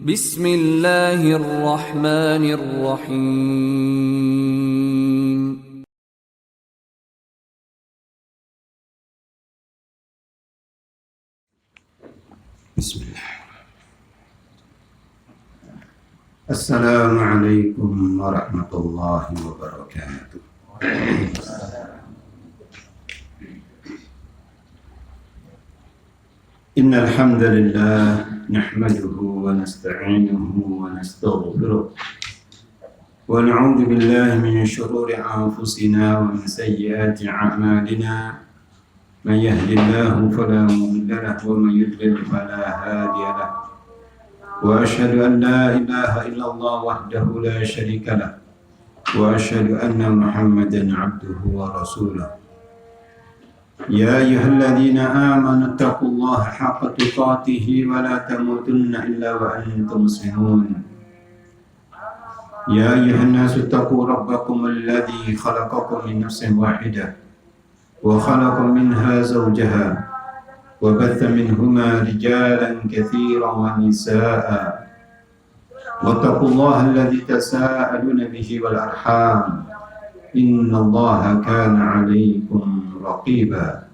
Bismillahirrahmanirrahim. Bismillah. Assalamualaikum warahmatullahi wabarakatuh. Innal hamdalillah nahmaduhu wa nasta'inuhu wa nastaghfiruh wa na'udzu billahi min shururi anfusina wa min sayyiati a'malina. من يهد الله فلا مضل له ومن يضلل فلا هادي له وأشهد أن لا إله إلا الله وحده لا شريك له وأشهد أن محمدا عبده ورسوله. يا أيها الذين آمنوا اتقوا الله حق تقاته ولا تموتن إلا وأنتم مسلمون. يا أيها الناس اتقوا ربكم الذي خلقكم من نفس واحدة وخلق منها زوجها وبث منهما رجالا كثيرا ونساء واتقوا الله الذي تساءلون به والأرحام إن الله كان عليكم رقيبا.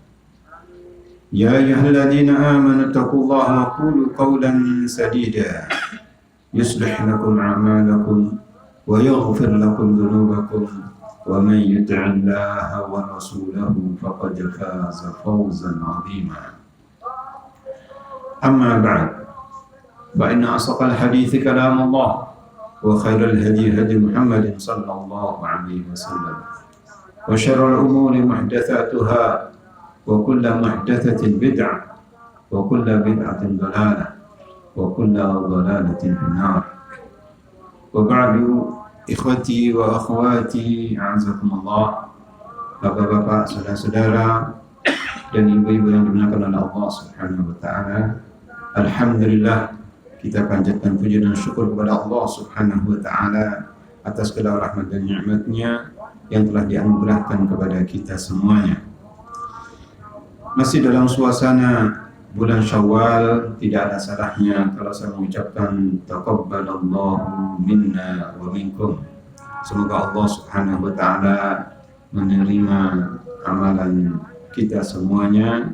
يا أيها الذين آمنوا اتقوا الله وقولوا قولا سديدا يصلح لكم أعمالكم ويغفر لكم ذنوبكم ومن يطع الله ورسوله فقد فاز فوزا عظيما. أما بعد فإن أصدق الحديث كلام الله وخير الهدي هدي محمد صلى الله عليه وسلم وشر الأمور محدثاتها وكل محدثة بدعة وكل بدعة ضلالة وكل ضلالة في النار. وبعد Ikhwati wa akhwati, a'azakumullah, bapak-bapak, saudara-saudara, dan ibu-ibu yang dimuliakan oleh Allah Subhanahu wa Ta'ala. Alhamdulillah, kita panjatkan puji dan syukur kepada Allah Subhanahu wa Ta'ala atas segala rahmat dan nikmat-Nya yang telah dianugerahkan kepada kita semuanya. Masih dalam suasana bulan Syawal, tidak ada salahnya kalau saya mengucapkan taqabbalallahu minna wa minkum. Semoga Allah Subhanahu wa Ta'ala menerima amalan kita semuanya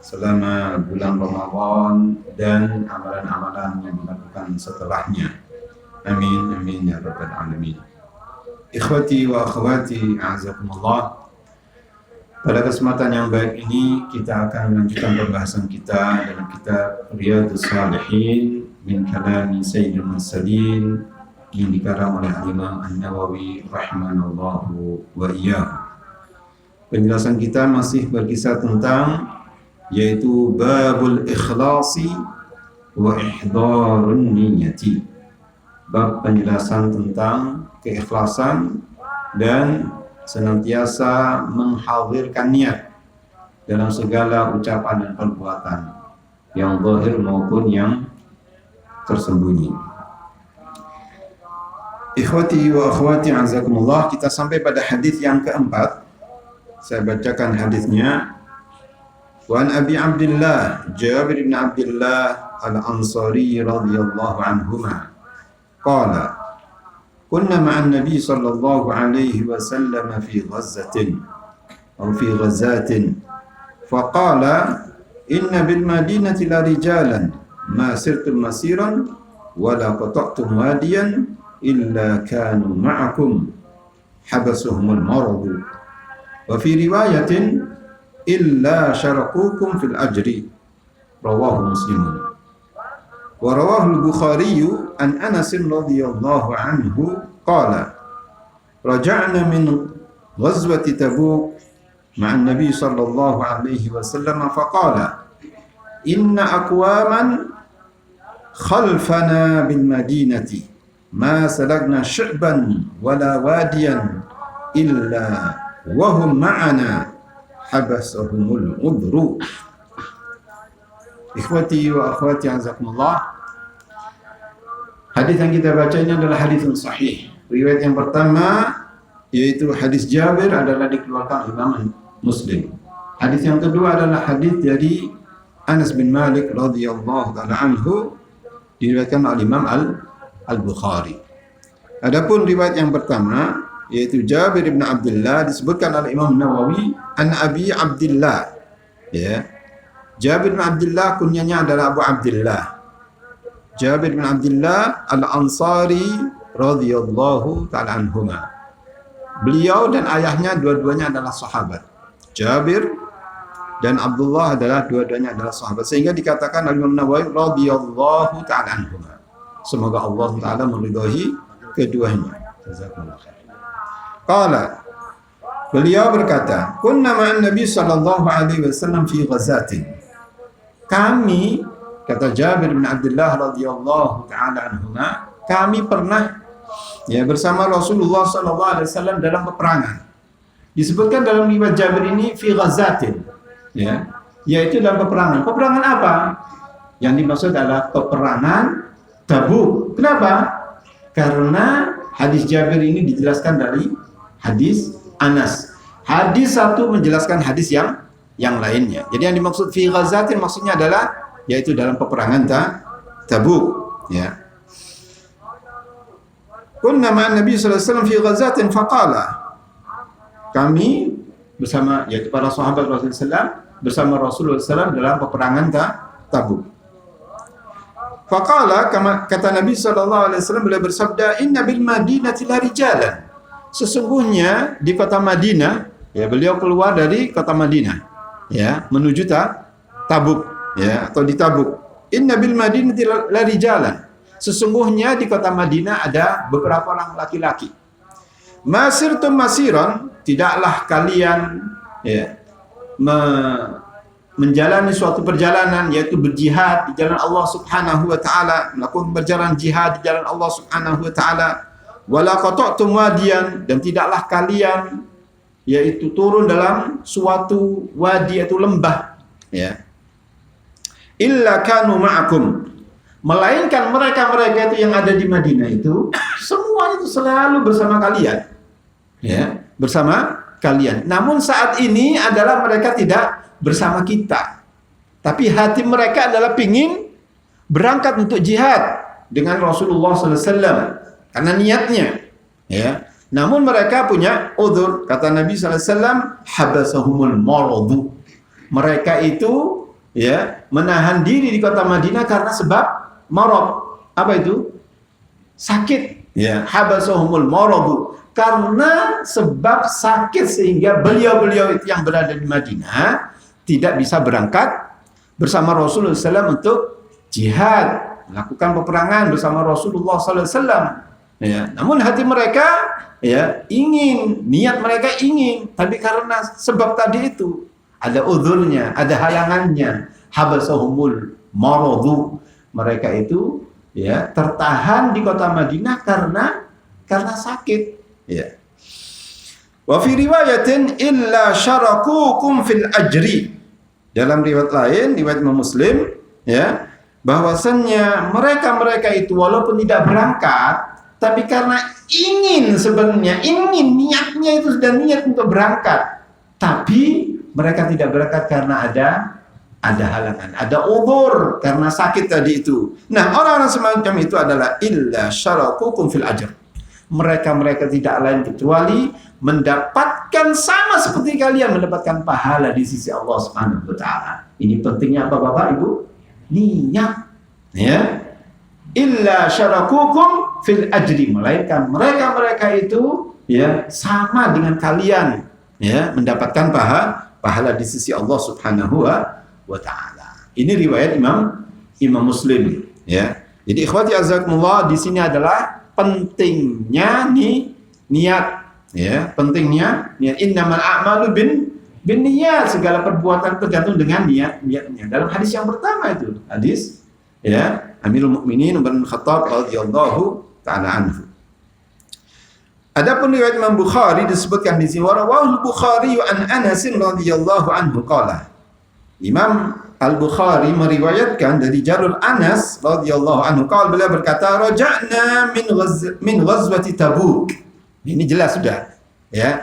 selama bulan Ramadan dan amalan-amalan yang dilakukan setelahnya. Amin amin ya rabbal alamin. Ikhwati wa akhwati, a'azakumullah. Pada kesempatan yang baik ini kita akan melanjutkan pembahasan kita dalam kitab Riyadhus Shalihin min kalami Sayyidil Mursalin yang dikarang oleh Imam An-Nawawi rahimanallahu wa iyyahu. Penjelasan kita masih berkisah tentang yaitu babul ikhlasi wa ihdarun niyyati. Bab penjelasan tentang keikhlasan dan senantiasa menghadirkan niat dalam segala ucapan dan perbuatan yang zahir maupun yang tersembunyi. Ikhwati wa akhwati, azakumullah, kita sampai pada hadis yang keempat. Saya bacakan hadisnya. Wa an Abi Abdullah Jabir bin Abdullah Al-Ansari radhiyallahu anhuma qala كنا مع النبي صلى الله عليه وسلم في غزة أو في غزاة فقال إن بالمدينة لرجالا ما سرتم مسيرا ولا قطعتم واديا إلا كانوا معكم حبسهم المرض وفي رواية إلا شركوكم في الأجر رواه مسلم. ورواه البخاري عن أنس رضي الله عنه قال رجعنا من غزوة تبوك مع النبي صلى الله عليه وسلم فقال إن أقواما خلفنا بالمدينة ما سلكنا شعبا ولا واديا إلا وهم معنا حبسهم العذر. Ikhwati wa akhwati, azakumullah. Hadis yang kita baca ini adalah hadis yang sahih. Riwayat yang pertama yaitu hadis Jabir adalah dikeluarkan Imam Muslim. Hadis yang kedua adalah hadis dari Anas bin Malik radhiyallahu taala anhu diriwayatkan oleh Imam Al-Bukhari. Adapun riwayat yang pertama yaitu Jabir bin Abdullah disebutkan oleh Imam Nawawi an Abi Abdullah. Ya. Jabir bin Abdullah kunyanya adalah Abu Abdullah. Jabir bin Abdullah Al-Ansari radhiyallahu taala anhuma. Beliau dan ayahnya dua-duanya adalah sahabat. Jabir dan Abdullah adalah dua-duanya adalah sahabat, sehingga dikatakan oleh Imam Nawawi radhiyallahu taala anhuma. Semoga Allah taala meridai keduanya. Jazakumullah khair. Qala, beliau berkata, kunna ma'an Nabi sallallahu alaihi wasallam fi ghazatin. Kami, kata Jabir bin Abdullah radhiyallahu taala anhuma, kami pernah bersama Rasulullah sallallahu alaihi wasallam dalam peperangan. Disebutkan dalam riwayat Jabir ini fi ghazatin, yaitu dalam peperangan. Peperangan apa? Yang dimaksud adalah peperangan Tabuk. Kenapa? Karena hadis Jabir ini dijelaskan dari hadis Anas. Hadis satu menjelaskan hadis yang lainnya. Jadi yang dimaksud fi ghazatin maksudnya adalah yaitu dalam peperangan Tabuk. Ya. Kunna ma'an Nabi sallallahu alaihi wasallam fi ghazatin faqala. Kami bersama yaitu para sahabat Rasulullah SAW bersama Rasulullah SAW dalam peperangan Tabuk. Faqala, kata Nabi SAW, beliau bersabda, inna bil madinati la rijalan. Sesungguhnya di kota Madinah, beliau keluar dari kota Madinah, menuju Tabuk, atau di Tabuk. Inna bil madinati la rijalan. Sesungguhnya di kota Madinah ada beberapa orang laki-laki. Masirtum masiran, tidaklah kalian menjalani suatu perjalanan, yaitu berjihad di jalan Allah Subhanahu wa taala, melakukan perjalanan jihad di jalan Allah Subhanahu wa taala. Wala qata'tum wadiyan, dan tidaklah kalian yaitu turun dalam suatu wadi atau lembah, illa kanu ma'akum, melainkan mereka-mereka itu yang ada di Madinah itu semua itu selalu bersama kalian, bersama kalian. Namun saat ini adalah mereka tidak bersama kita, tapi hati mereka adalah pingin berangkat untuk jihad dengan Rasulullah SAW karena niatnya, namun mereka punya udzur. Kata Nabi SAW, habasahumul maradu, mereka itu menahan diri di kota Madinah karena sebab marad. Apa itu? Sakit. Habasahumul maradu, karena sebab sakit, sehingga beliau-beliau itu yang berada di Madinah tidak bisa berangkat bersama Rasulullah SAW untuk jihad, melakukan peperangan bersama Rasulullah SAW. Namun hati mereka ingin, niat mereka ingin, tapi karena sebab tadi itu ada udzurnya, ada halangannya. Habasahumul maradu, mereka itu tertahan di kota Madinah karena sakit. Wa fi riwayatin illa syarakukum fil ajri. Dalam riwayat lain, riwayat Imam Muslim, bahwasannya mereka itu walaupun tidak berangkat, tapi karena sebenarnya niatnya itu sudah niat untuk berangkat, tapi mereka tidak berangkat karena ada halangan, ada udzur karena sakit tadi itu. Nah, orang-orang semacam itu adalah illa syarakukum fil ajr. Mereka tidak lain kecuali mendapatkan sama seperti kalian mendapatkan pahala di sisi Allah Subhanahu wa taala. Ini pentingnya apa Bapak Ibu? Niat. Illa syarakukum fil ajri, melainkan mereka itu sama dengan kalian mendapatkan pahala di sisi Allah Subhanahu wa taala. Ini riwayat Imam Muslim, Jadi ikhwati azakumullah, di sini adalah pentingnya niat, pentingnya niat. Innamal a'malu bin niat, segala perbuatan tergantung dengan niatnya. Dalam hadis yang pertama itu, hadis Amirul Mukminin Umar bin Khattab radhiyallahu taala anhu. Adapun riwayat Imam Bukhari disebutkan di sini, rawahul Bukhari an Anas radhiyallahu anhu qala. Imam Al-Bukhari meriwayatkan dari jalur Anas radhiyallahu anhu, qala, beliau berkata, raja'na min ghazwati Tabuk. Ini jelas sudah,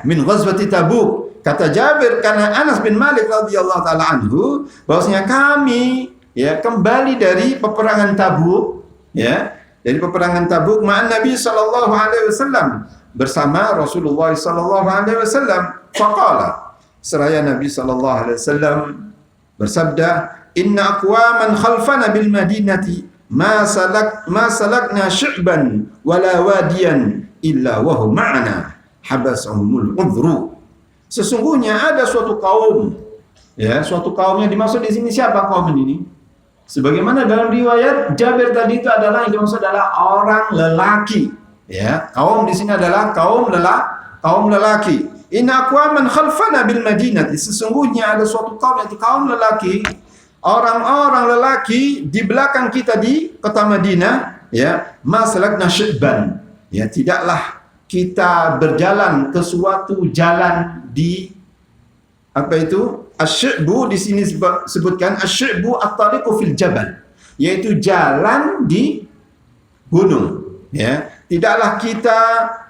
min ghazwati Tabuk. Kata Jabir, karena Anas bin Malik radhiyallahu taala anhu, bahwasanya kami kembali dari peperangan Tabuk, ya, dari peperangan Tabuk ma'an Nabi sallallahu alaihi wasallam, bersama Rasulullah sallallahu alaihi wasallam. Faqala, seraya Nabi sallallahu alaihi wasallam bersabda, inna aqwaman khalfana bil madinati ma salakna syu'ban wala wadiyan illa wa hum ma'ana habasahumul udhru. Sesungguhnya ada suatu kaum, ya, suatu kaum yang dimaksud di sini siapa kaum ini? Sebagaimana dalam riwayat Jabir tadi, itu adalah yang dimaksud adalah orang lelaki, ya. Kaum di sini adalah kaum lelaki. Inna aqwaman khalfana bil madinati, sesungguhnya ada suatu kaum, yaitu kaum lelaki, orang-orang lelaki di belakang kita di kota Madinah, ya, masalakna syibban, ya, tidaklah kita berjalan ke suatu jalan di apa itu? Asy-syi'bu di sini sebutkan asy-syi'bu at-tariqu fil jabal, yaitu jalan di gunung, ya. Tidaklah kita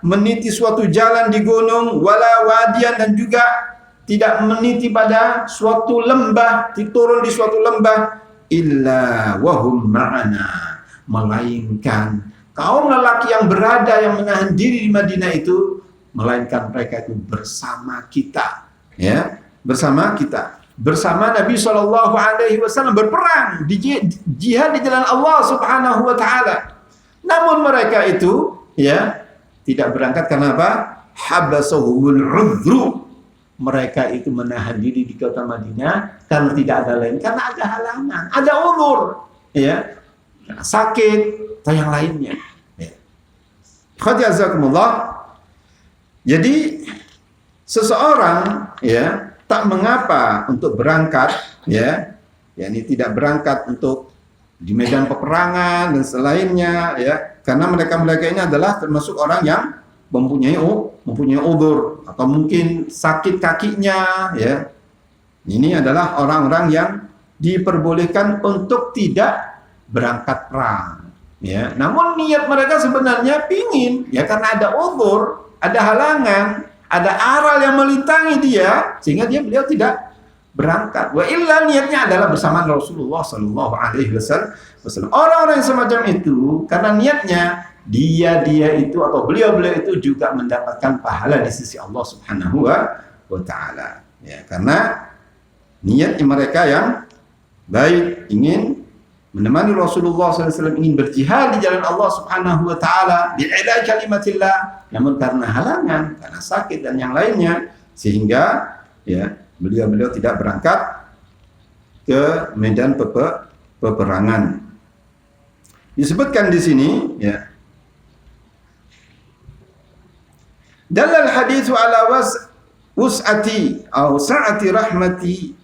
meniti suatu jalan di gunung, wala wadian, dan juga tidak meniti pada suatu lembah, turun di suatu lembah, illa wahum ma'ana, melainkan kaum lelaki yang berada, yang menahan diri di Madinah itu, melainkan mereka itu bersama kita, ya, bersama kita, bersama Nabi sallallahu alaihi wasallam berperang di jihad di jalan Allah Subhanahu wa taala. Namun mereka itu, ya, tidak berangkat karena apa? Habasahumul udhru. Mereka itu menahan diri di kota Madinah karena tidak ada lain, karena ada halangan, ada uzur, ya, sakit atau yang lainnya. Khadijazakumullah. Jadi seseorang, ya, tak mengapa untuk berangkat, ya, yakni tidak berangkat untuk di medan peperangan dan selainnya, ya, karena mereka ini adalah termasuk orang yang mempunyai uzur atau mungkin sakit kakinya, ya. Ini adalah orang-orang yang diperbolehkan untuk tidak berangkat perang, ya. Namun niat mereka sebenarnya pingin, ya, karena ada uzur, ada halangan, ada aral yang melintangi dia, sehingga beliau tidak berangkat. Wa illa, niatnya adalah bersama Rasulullah sallallahu alaihi wasallam. Orang-orang yang semacam itu, karena niatnya dia itu atau beliau itu juga mendapatkan pahala di sisi Allah Subhanahu wa taala, ya, karena niatnya mereka yang baik, ingin menemani Rasulullah SAW, ingin berjihad di jalan Allah Subhanahu wa taala, bi'ila kalimatillah, namun karena halangan, karena sakit dan yang lainnya, sehingga, ya, beliau tidak berangkat ke medan peperangan. Disebutkan di sini, ya, dalal haditsu ala wus'ati aw sa'ati rahmati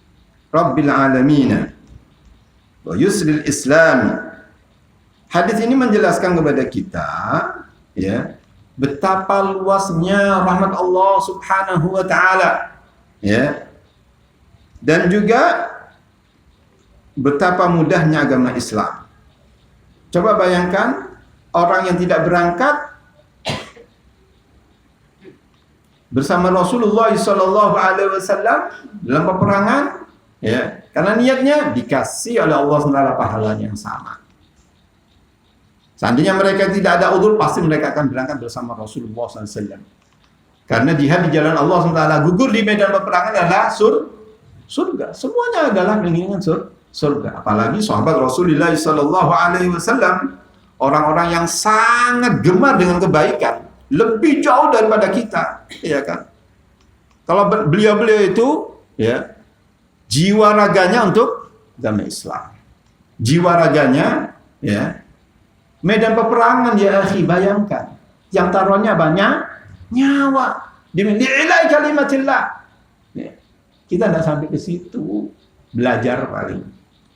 rabbil alamin wa yusril islam. Hadis ini menjelaskan kepada kita, ya, betapa luasnya rahmat Allah Subhanahu wa taala, ya, dan juga betapa mudahnya agama Islam. Coba bayangkan orang yang tidak berangkat bersama Rasulullah sallallahu alaihi wasallam dalam peperangan, ya, karena niatnya dikasih oleh Allah SWT pahalanya yang sama. Seandainya mereka tidak ada udzur, pasti mereka akan berangkat bersama Rasulullah SAW. Karena jihad di jalan Allah SWT, gugur di medan peperangan adalah surga. Semuanya adalah keinginan surga. Apalagi sahabat Rasulullah SAW, orang-orang yang sangat gemar dengan kebaikan, lebih jauh daripada kita, ya kan? Kalau beliau itu, ya, jiwa raganya untuk agama Islam. Jiwa raganya, ya, medan peperangan, ya akhi, bayangkan. Yang taruhannya banyak nyawa. Di'ilai kalimatillah. Ya. Kita tidak sampai ke situ. Belajar paling.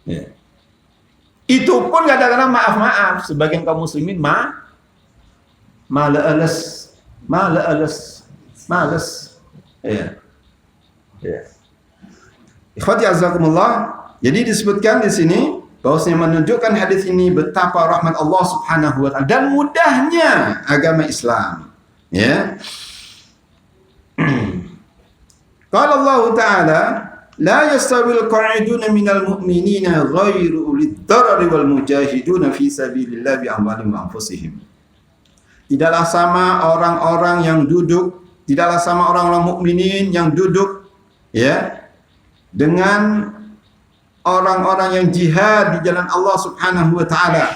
Ya. Itu pun kadang-kadang maaf. Sebagian kaum muslimin males. Ya. Ya. Ikhwati azakumullah. Jadi disebutkan di sini bahwasanya menunjukkan hadis ini betapa rahmat Allah Subhanahu wa taala dan mudahnya agama Islam, ya. Qala Allah taala la yastawil qa'iduna minal mu'minina ghairu ulid darari wal mujahiduna fi sabilillah bi amwalihim wa anfusihim. Tidaklah sama orang-orang yang duduk, tidaklah sama orang-orang mukminin yang duduk ya dengan orang-orang yang jihad di jalan Allah Subhanahu wa taala.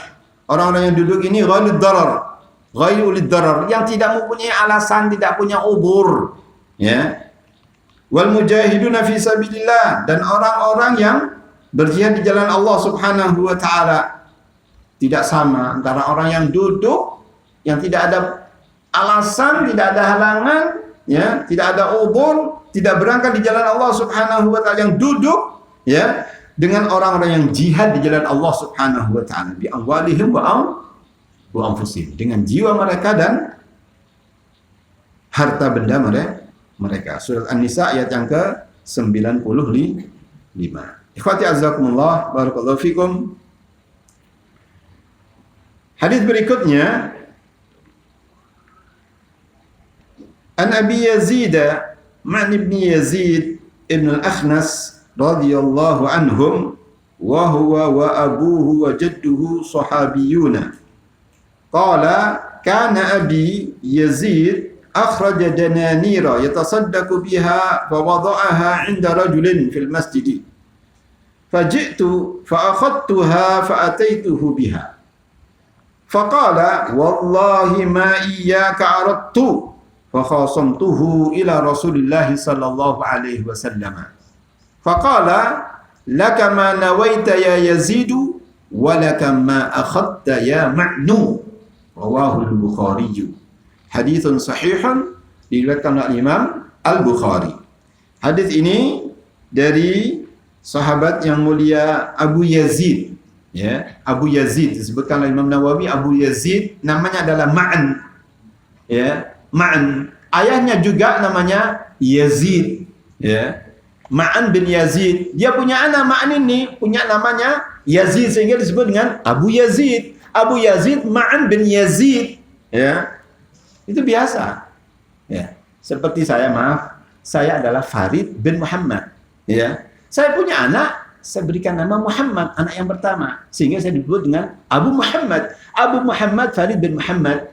Orang-orang yang duduk ini ghairul darar, yang tidak mempunyai alasan, tidak punya uzur, ya. Wal mujahiduna fi sabilillah, dan orang-orang yang berjihad di jalan Allah Subhanahu wa taala. Tidak sama antara orang yang duduk yang tidak ada alasan, tidak ada halangan, ya, tidak ada uzur, tidak berangkat di jalan Allah Subhanahu wa taala, yang duduk ya dengan orang-orang yang jihad di jalan Allah Subhanahu wa taala bi amwalihim wa anfusihim, dengan jiwa mereka dan harta benda mereka. Surat An-Nisa ayat yang ke-95. Ikhwati azzakumullah, barakallahu fikum. Hadis berikutnya, An Abi Yazid Ma'an ibn Yazid ibn al-Akhnas radhiyallahu anhum wa huwa wa abuhu wa jadduhu sahabiyuna. Qala kana Abi Yazid akhraja dananira yatasaddaqu biha fa wada'aha 'inda rajulin fil masjid. Faji'tu fa akhadtuha fa ataituhu biha. Faqala wallahi ma iyyaka aradtu. Fakhasamtuhu ila Rasulillah sallallahu alaihi wasallam. Faqala laka ma nawaita ya Yazid wa laka ma akhadta ya Ma'nu. Rawahu al-Bukhari. Haditsun sahihun, diriwayatkan oleh Imam Al-Bukhari. Hadis ini dari sahabat yang mulia Abu Yazid, ya. Abu Yazid disebutkan oleh Imam Nawawi, Abu Yazid namanya adalah Ma'an, ya. Ma'an, ayahnya juga namanya Yazid, ya. Ma'an bin Yazid, dia punya anak Ma'an ini punya namanya Yazid, sehingga disebut dengan Abu Yazid. Abu Yazid Ma'an bin Yazid, ya. Itu biasa, ya. Seperti saya, saya adalah Farid bin Muhammad, ya. Saya punya anak, saya berikan nama Muhammad, anak yang pertama, sehingga saya disebut dengan Abu Muhammad. Abu Muhammad Farid bin Muhammad.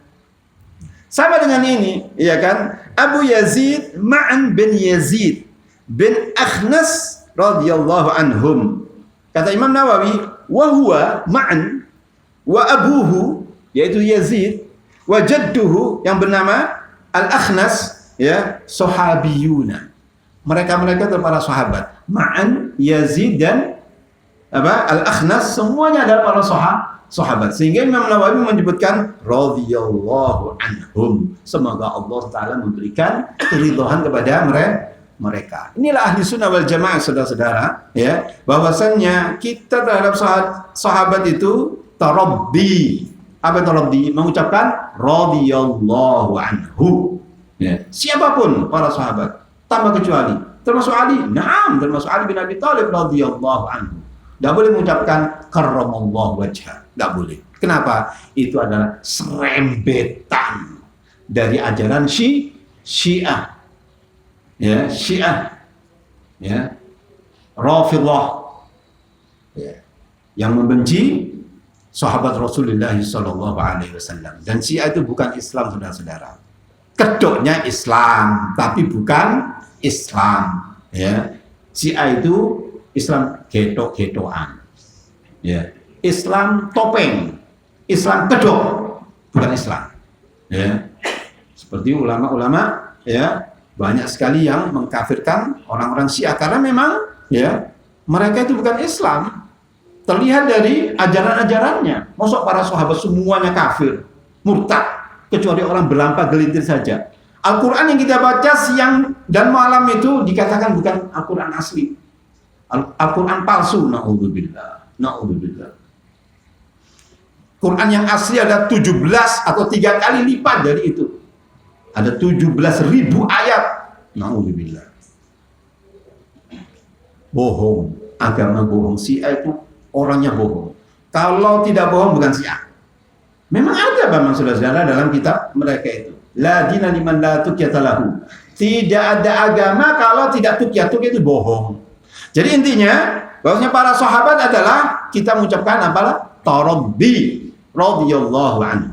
Sama dengan ini, ya kan? Abu Yazid Ma'an bin Yazid bin Akhnas radhiyallahu anhum. Kata Imam Nawawi, wa huwa Ma'an wa abuhu, yaitu Yazid, wa jadduhu yang bernama Al-Akhnas, ya, sahabiyuna. Mereka-mereka itu para sahabat. Ma'an, Yazid dan Al-Akhnas semuanya adalah para sahabat. Sehingga Imam Nawawi menyebutkan radhiyallahu anhum. Semoga Allah taala memberikan keridhaan kepada mereka. Inilah ahli sunnah wal jamaah, saudara-saudara, ya, bahwasannya kita terhadap sahabat itu tarabbi. Apa tarabbi? Mengucapkan radhiyallahu anhu, ya. Siapapun para sahabat, tanpa kecuali. Termasuk Ali. Naam, termasuk Ali bin Abi Thalib radhiyallahu anhu. Tidak boleh mengucapkan karramallahu wajhah. Tidak boleh. Kenapa? Itu adalah serembetan dari ajaran Syiah. Ya, Syiah. Ya. Rafidhah. Ya. Yang membenci sahabat Rasulullah sallallahu alaihi wasallam. Dan Syiah itu bukan Islam, saudara-saudara. Kedoknya Islam, tapi bukan Islam. Ya. Syiah itu Islam getok-getokan, ya. Islam topeng, Islam kedok, bukan Islam, ya. Seperti ulama-ulama, ya, banyak sekali yang mengkafirkan orang-orang Syiah karena memang, ya, mereka itu bukan Islam. Terlihat dari ajaran-ajarannya. Masuk para sahabat semuanya kafir, murtad, kecuali orang berlampa gelintir saja. Al-Quran yang kita baca siang dan malam itu dikatakan bukan Al-Quran asli. Al-Quran palsu, na'udzubillah. Quran yang asli ada 17 atau 3 kali lipat dari itu. Ada 17.000 ayat. Na'udzubillah. Bohong, agama bohong. Syiah itu orangnya bohong. Kalau tidak bohong bukan Syiah. Memang ada memang saudara-saudara dalam kitab mereka itu. La dina liman la tuqyata lahu. Tidak ada agama kalau tidak tuqyah. Tuqyah itu bohong. Jadi intinya bahwasanya para sahabat adalah kita mengucapkan apalah taraddi radhiyallahu anhu.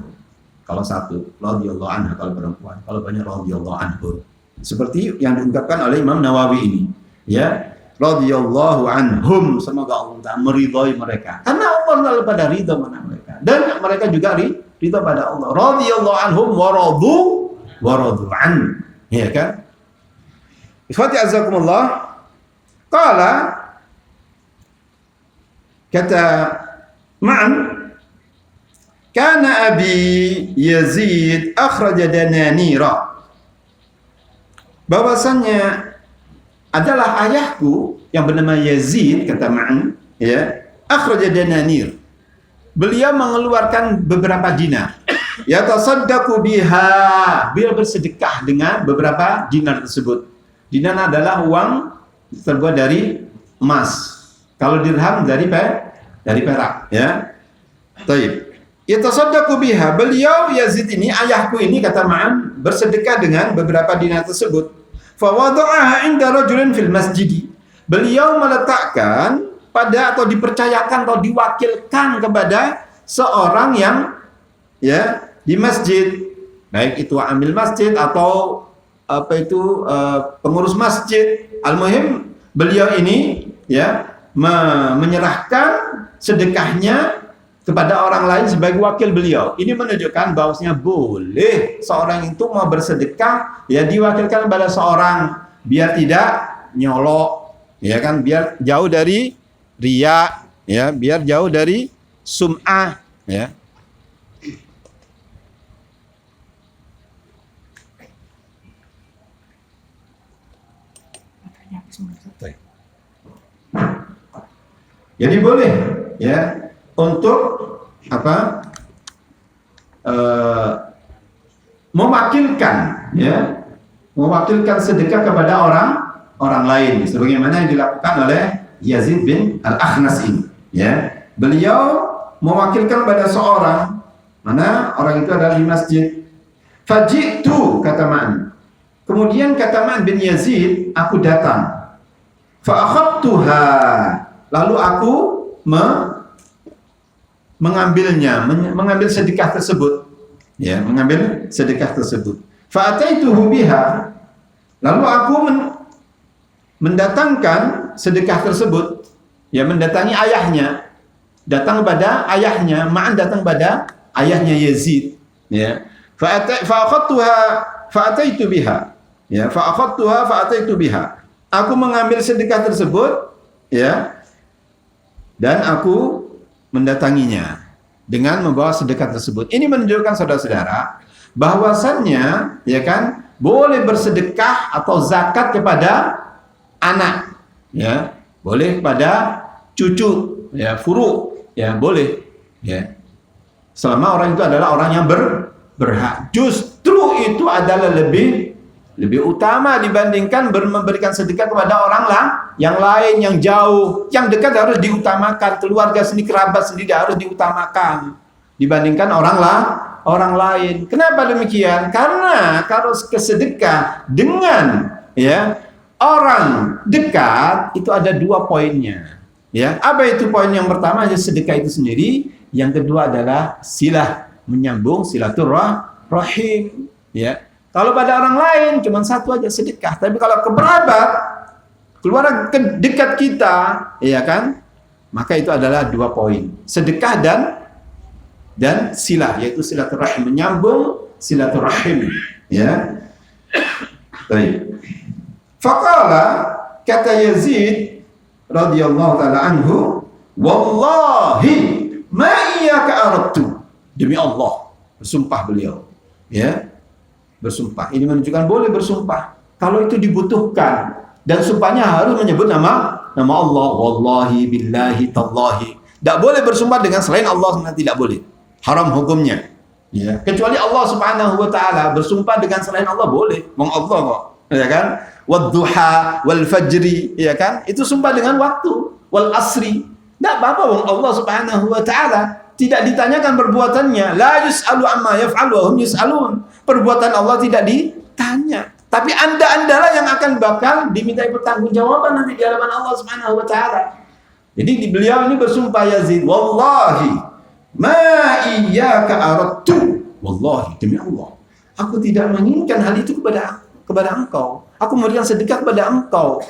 Kalau satu radhiyallahu anha kalau perempuan, kalau banyak radhiyallahu anhu. Seperti yang diungkapkan oleh Imam Nawawi ini, ya. Radhiyallahu anhum, semoga Allah Ta'ala meridhai mereka. Karena Allah Ta'ala pada ridha mana mereka. Dan mereka juga ridha pada Allah. Radhiyallahu anhum wa radu an. Ya kan? Ikhwati azzakumullah. Qala kata Ma'an kana abi Yazid akhraja dananira. Bahwasannya adalah ayahku yang bernama Yazid, kata Ma'an, ya, akhraja dananir. Beliau mengeluarkan beberapa dinar. Yatasaddaqu biha. Beliau bersedekah dengan beberapa dinar tersebut. Dinar adalah uang terbuat dari emas. Kalau dirham dari perak, ya. Taib. Yatasaddaqu biha. Beliau Yazid ini, ayahku ini, kata Ma'an, bersedekah dengan beberapa dinar tersebut. Fawada'aha inda rajulin fil masjid. Beliau meletakkan pada atau dipercayakan atau diwakilkan kepada seorang yang ya di masjid, baik itu amil masjid atau pengurus masjid. Al-muhim beliau ini ya menyerahkan sedekahnya kepada orang lain sebagai wakil beliau. Ini menunjukkan bahwasanya boleh seorang itu mau bersedekah ya diwakilkan kepada seorang biar tidak nyolok, ya kan, biar jauh dari riya, ya, biar jauh dari sum'ah, ya. Jadi boleh ya untuk apa mewakilkan sedekah kepada orang lain sebagaimana yang dilakukan oleh Yazid bin Al-Akhnas ini, ya. Beliau mewakilkan pada seorang, mana orang itu adalah di masjid. Fajitu, kata Ma'an. Kemudian kata Ma'an bin Yazid, aku datang. Fa akhadtuha, lalu aku mengambil sedekah tersebut, ya, mengambil sedekah tersebut. Fa ataituhu biha, lalu aku mendatangkan sedekah tersebut, ya, mendatangi ayahnya, datang kepada ayahnya. Ma'an datang pada ayahnya Yazid, ya. Fa akhadtuha fa ataitu biha, ya, fa akhadtuha fa ataitu biha. Aku mengambil sedekah tersebut, ya, dan aku mendatanginya dengan membawa sedekah tersebut. Ini menunjukkan saudara-saudara bahwasannya, ya kan, boleh bersedekah atau zakat kepada anak, ya, boleh kepada cucu, ya, furu, ya, boleh, ya, selama orang itu adalah orang yang berhak. Justru itu adalah lebih utama dibandingkan memberikan sedekah kepada orang yang lain, yang jauh. Yang dekat harus diutamakan, keluarga sendiri, kerabat sendiri harus diutamakan dibandingkan orang lain. Kenapa demikian? Karena kalau kesedekah dengan, ya, orang dekat itu ada dua poinnya, ya. Apa itu poin yang pertama? Sedekah itu sendiri. Yang kedua adalah silah, menyambung silaturahim, ya. Kalau pada orang lain cuma satu aja sedekah, tapi kalau kerabat, keluarga dekat kita, ya kan, maka itu adalah dua poin, sedekah dan silah, yaitu silaturahim, menyambung silaturahim, ya. Baik. Faqala, kata Yazid radhiyallahu taala anhu, wallahi ma iyyaka aradtu, demi Allah, bersumpah beliau, ya, bersumpah. Ini menunjukkan boleh bersumpah kalau itu dibutuhkan, dan sumpahnya harus menyebut nama Allah. Wallahi billahi tallahi. Tidak boleh bersumpah dengan selain Allah, tidak boleh. Haram hukumnya. Ya, kecuali Allah Subhanahu wa taala. Bersumpah dengan selain Allah boleh. Wong Allah kok, ya kan? Wadduha wal fajri, ya kan? Itu sumpah dengan waktu, wal asri. Tidak apa-apa, wong Allah Subhanahu wa taala tidak ditanyakan perbuatannya. La yus'alu amma yaf'alu wa hum yus'alun. Perbuatan Allah tidak ditanya, Tapi Anda-andalah yang akan bakal dimintai pertanggungjawaban nanti di hadapan Allah Subhanahu wa taala. Jadi beliau ini bersumpah, Yazid, wallahi ma iyyaka aradtu. Wallahi, demi Allah, aku tidak menginginkan hal itu kepada engkau. Aku memberikan sedekah kepada engkau.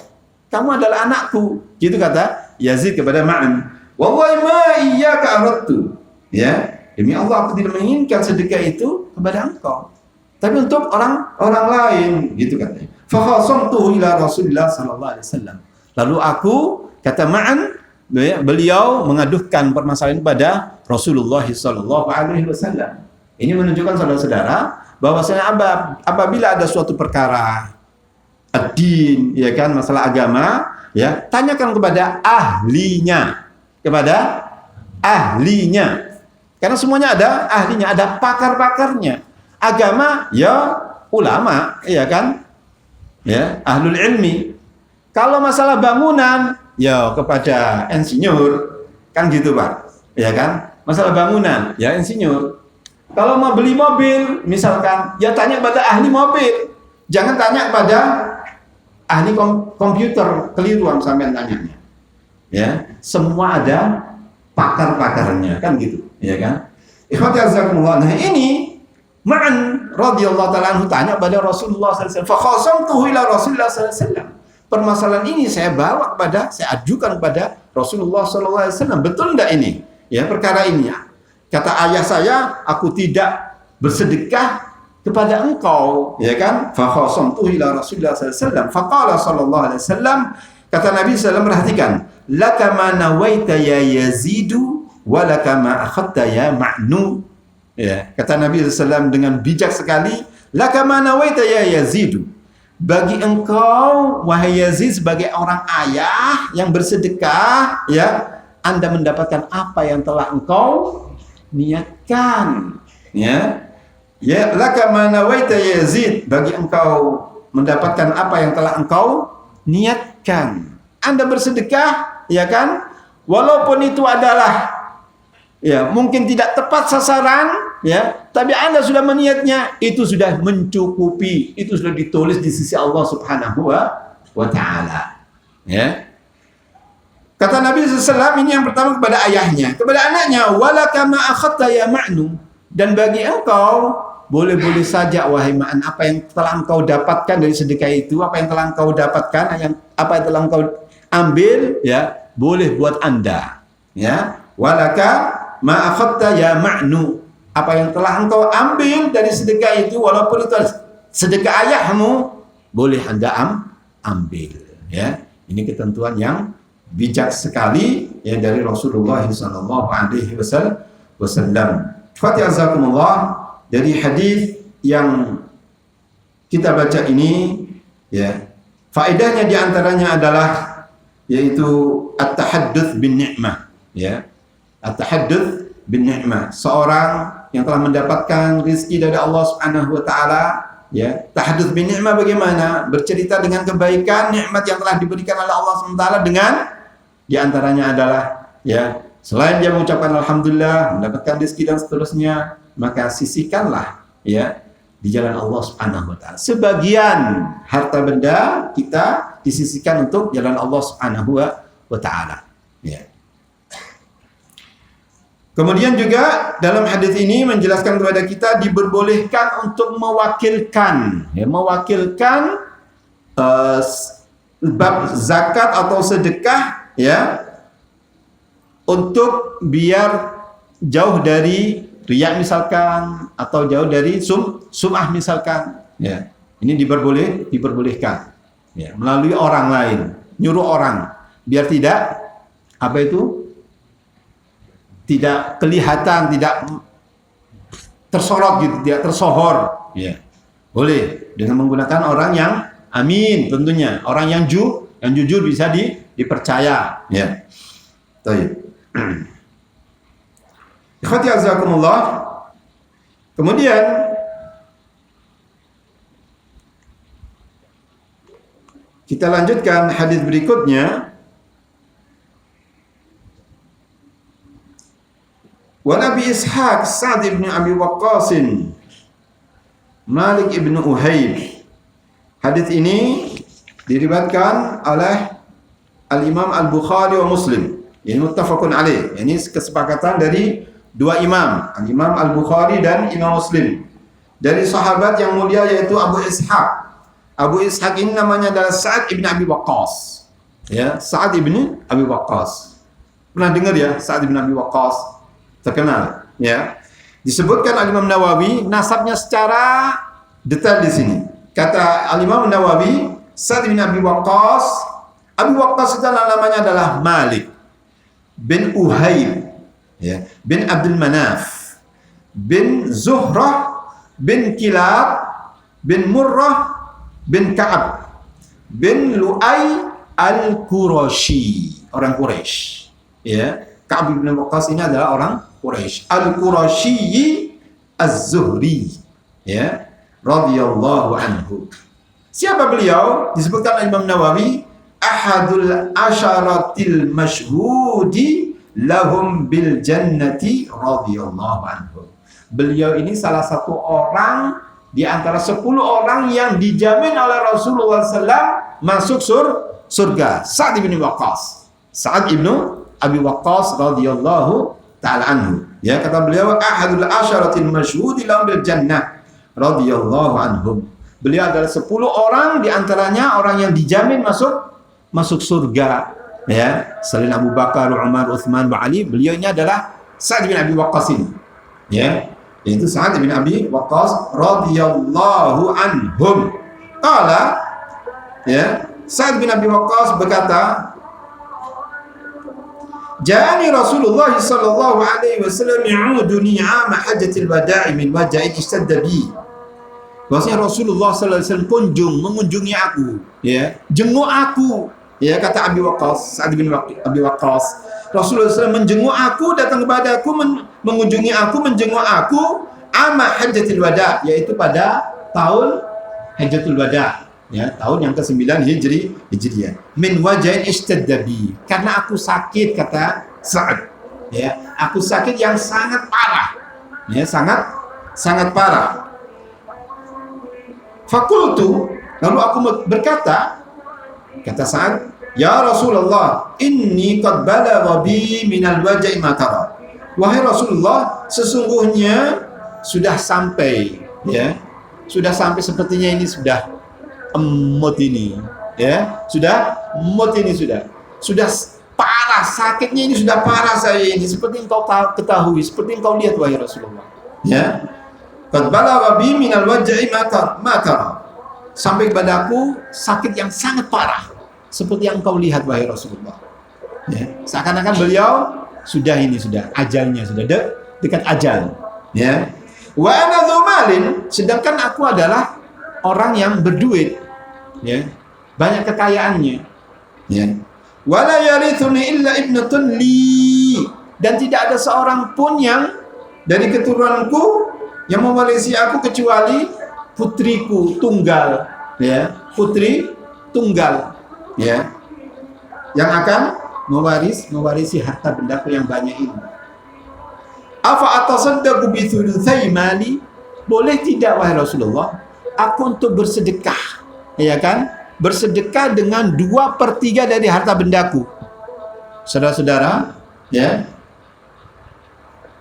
Kamu adalah anakku. Gitu kata Yazid kepada Ma'an. Wallahi ma iyyaka aradtu. Ya, demi Allah aku tidak menginginkan sedekah itu kepada engkau, tapi untuk orang lain, gitu katanya. Fa khasamtuhu ila Rasulillah sallallahu alaihi wasallam. Lalu aku, kata Ma'an, beliau mengadukan permasalahan kepada Rasulullah sallallahu alaihi wasallam. Ini menunjukkan saudara-saudara bahwasanya apabila ada suatu perkara ad-din, ya kan, masalah agama, ya, tanyakan kepada ahlinya, karena semuanya ada ahlinya, ada pakar-pakarnya. Agama ya ulama, ya kan, ya, ahlul ilmi. Kalau masalah bangunan ya kepada insinyur, kan gitu Pak, ya kan, masalah bangunan ya insinyur. Kalau mau beli mobil misalkan, ya tanya pada ahli mobil, jangan tanya pada ahli komputer. Keliru sampean tanyanya, ya, semua ada pakar-pakarnya, kan gitu, ya kan. Ikhwati azakumullah. Nah ini Ma'an radhiyallahu ta'ala anhu tanya pada Rasulullah sallallahu alaihi wasallam, fa khasamtuhu ila Rasulillah sallallahu alaihi wasallam. Permasalahan ini saya ajukan kepada Rasulullah sallallahu alaihi wasallam. Betul enggak ini? Ya, perkara ini. Kata ayah saya, aku tidak bersedekah kepada engkau, ya kan? Fa khasamtuhu ila Rasulillah sallallahu alaihi wasallam. Faqala sallallahu alaihi wasallam, kata Nabi sallallahu alaihi wasallam, perhatikan, laka ma nawaita ya Yazidu wa laka ma akhadta ya Ma'nu. Ya, kata Nabi SAW dengan bijak sekali, laka ma nawaita ya Yazidu, bagi engkau wahai Yazid sebagai orang ayah yang bersedekah, ya, Anda mendapatkan apa yang telah engkau niatkan, ya. Ya, laka ma nawaita ya Yazid, bagi engkau mendapatkan apa yang telah engkau niatkan. Anda bersedekah, ya kan, walaupun itu adalah, ya, mungkin tidak tepat sasaran, ya, tapi Anda sudah meniatnya, itu sudah mencukupi, itu sudah ditulis di sisi Allah Subhanahu wa taala, ya. Kata Nabi SAW ini yang pertama kepada ayahnya, kepada anaknya, walaka ma akhadta ya Ma'nu, dan bagi engkau boleh-boleh saja wahai Ma'an, apa yang telah engkau dapatkan dari sedekah itu, apa yang telah engkau dapatkan, apa yang telah engkau ambil, ya, boleh buat Anda, ya. Walaka ma akhadta ya Ma'nu, apa yang telah engkau ambil dari sedekah itu, walaupun itu sedekah ayahmu, boleh Anda ambil, ya. Ini ketentuan yang bijak sekali, ya, dari Rasulullah sallallahu alaihi wasallam. Fatihazakumullah. Dari hadis yang kita baca ini, ya, faedahnya diantaranya adalah yaitu at-tahadduts bin ni'mah, ya. At-tahadduts bin ni'mah, seorang yang telah mendapatkan rezeki dari Allah Subhanahu wa taala, ya. Tahadduts bin ni'mah bagaimana? Bercerita dengan kebaikan nikmat yang telah diberikan oleh Allah Subhanahu wa taala, dengan diantaranya adalah, ya, selain dia mengucapkan alhamdulillah, mendapatkan rezeki dan seterusnya, maka sisihkanlah, ya, di jalan Allah Subhanahu wa taala. Sebagian harta benda kita disisihkan untuk jalan Allah Subhanahu wa taala, ya. Kemudian juga dalam hadis ini menjelaskan kepada kita diperbolehkan untuk mewakilkan, ya, mewakilkan bab zakat atau sedekah, ya, untuk biar jauh dari riya misalkan, atau jauh dari sum'ah misalkan, ya. Ini diperbolehkan, ya, melalui orang lain, nyuruh orang biar tidak tidak kelihatan, tidak tersorot gitu, tidak tersohor, ya. Boleh dengan menggunakan orang yang amin, tentunya orang yang jujur bisa dipercaya, ya. Baik. Ikhwati azakumullah. Kemudian kita lanjutkan hadis berikutnya. Wa Nabi Ishaq Sa'd ibn Abi Waqqas Malik ibn Uhayb Hadis ini diriwayatkan oleh Al-Imam Al-Bukhari wa Muslim. Ini muttafaqun alaih. Ini kesepakatan dari dua imam, Al-Imam Al-Bukhari dan Imam Muslim. Dari sahabat yang mulia yaitu Abu Ishaq. Abu Ishaq ini namanya adalah Sa'ad ibn Abi Waqqas. Ya, Sa'ad ibn Abi Waqqas. Pernah dengar ya Sa'ad ibn Abi Waqqas? Terkenal, ya. Disebutkan Al-Imam Nawawi nasabnya secara detail di sini. Kata Al-Imam Nawawi, Sa'ad bin Abi Waqqas, Abi Waqqas itu namanya adalah Malik bin Uhayb, ya, bin Abdul Manaf, bin Zuhrah, bin Kilab, bin Murrah, bin Ka'ab, bin Lu'ay al-Qurashi, orang Quraisy. Ya, Ka'ab bin Waqqas ini adalah orang Quraisy. Al-Qurashi Az-Zuhri, ya, radhiyallahu anhu. Siapa beliau? Disebutkan oleh Imam Nawawi, ahadul asyaratil masyhudi lahum bil jannati radhiyallahu anhu. Beliau ini salah satu orang di antara 10 orang yang dijamin oleh Rasulullah SAW masuk surga. Sa'ad bin Waqqas. Sa'ad ibn Abi Waqqas radhiyallahu ta'ala anhu. Ya, kata beliau, ahadul asyaratil masyhudi lahum bil jannah radhiyallahu anhum. Beliau adalah 10 orang di antaranya orang yang dijamin masuk surga, ya. Selain Abu Bakar, Umar, Utsman, wa Ali, beliau ini adalah Sa'ad bin Abi Waqqas ini. Ya, yaitu Sa'ad bin Abi Waqqas radhiyallahu anhum. Qala, ya, Sa'ad bin Abi Waqqas berkata, Ja'ani Rasulullah sallallahu alaihi wasallam yu'uduni 'ama hajjatil wada'i min waja'in ishtadda bi. Bahwasanya Rasulullah sallallahu alaihi wasallam mengunjungi aku, ya, jenguk aku, ya, kata Abi Waqqas, Sa'ad bin Abi Waqqas. Rasulullah SAW menjenguk aku, datang kepada aku, mengunjungi aku, menjenguk aku, ama hajjatul wada, yaitu pada tahun hajjatul wada, ya, tahun yang ke-9 Hijriah. Min wajahin ishtadda bi, karena aku sakit, kata Sa'ad, ya, aku sakit yang sangat parah, ya, sangat parah. Fakultu, lalu aku berkata, kata Sa'ad, ya Rasulullah, inni qad balagha bi minal wajai ma tara. Wahai Rasulullah, sesungguhnya sudah sampai, ya, sudah sampai, sepertinya ini sudah emut ini, ya, sudah emut ini, sudah parah, sakitnya ini sudah parah saya ini, seperti engkau ketahui, seperti engkau lihat wahai Rasulullah, ya. Qad balagha bi minal wajai ma tara. Sampai kepadaku sakit yang sangat parah, seperti yang kau lihat wahai Rasulullah. Ya, seakan-akan beliau sudah ajalnya sudah dekat ajal. Ya. Wa ana dzu malin, sedangkan aku adalah orang yang berduit. Ya. Banyak kekayaannya. Ya. Wala yarithuni illa ibnatun li, dan tidak ada seorang pun yang dari keturunanku yang mewarisi aku kecuali putriku tunggal, ya, putri tunggal, ya, yang akan mewarisi harta bendaku yang banyak ini. Afa atasaddaqu bi thulutsai mali, boleh tidak wahai Rasulullah aku untuk bersedekah, ya kan, bersedekah dengan 2/3 dari harta bendaku. Saudara-saudara, ya,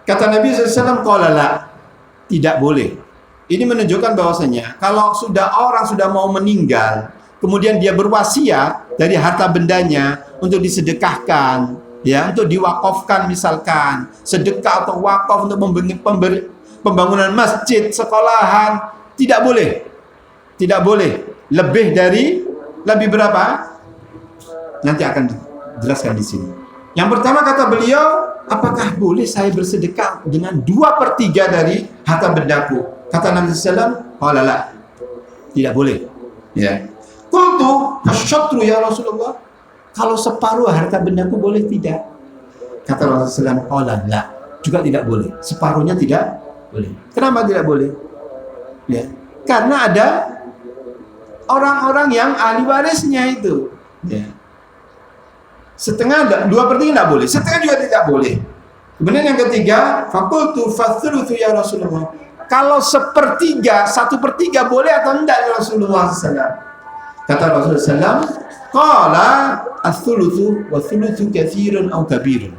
kata Nabi SAW, qala la, tidak boleh. Ini menunjukkan bahwasanya kalau orang sudah mau meninggal, kemudian dia berwasiat dari harta bendanya untuk disedekahkan, ya, untuk diwakafkan, misalkan sedekah atau wakaf untuk pembangunan masjid, sekolahan, tidak boleh lebih berapa? Nanti akan dijelaskan di sini. Yang pertama kata beliau, apakah boleh saya bersedekah dengan 2/3 dari harta bendaku? Kata Nabi SAW, qala la, tidak boleh. Ya. Qultu asyatru ya Rasulullah, kalau separuh harta bendaku boleh tidak? Kata Rasulullah SAW, qala la, juga tidak boleh. Separuhnya tidak boleh. Kenapa tidak boleh? Ya. Karena ada orang-orang yang ahli warisnya itu. Ya. Setengah, 2/3 tidak boleh, setengah juga tidak boleh. Kemudian yang ketiga, fakultu fathuluthu ya Rasulullah, kalau 1/3 boleh atau tidak ya Rasulullah SAW? Kata Rasulullah SAW, qala ats-tsulutsu wa tsulutsu katsirun aw kabirun.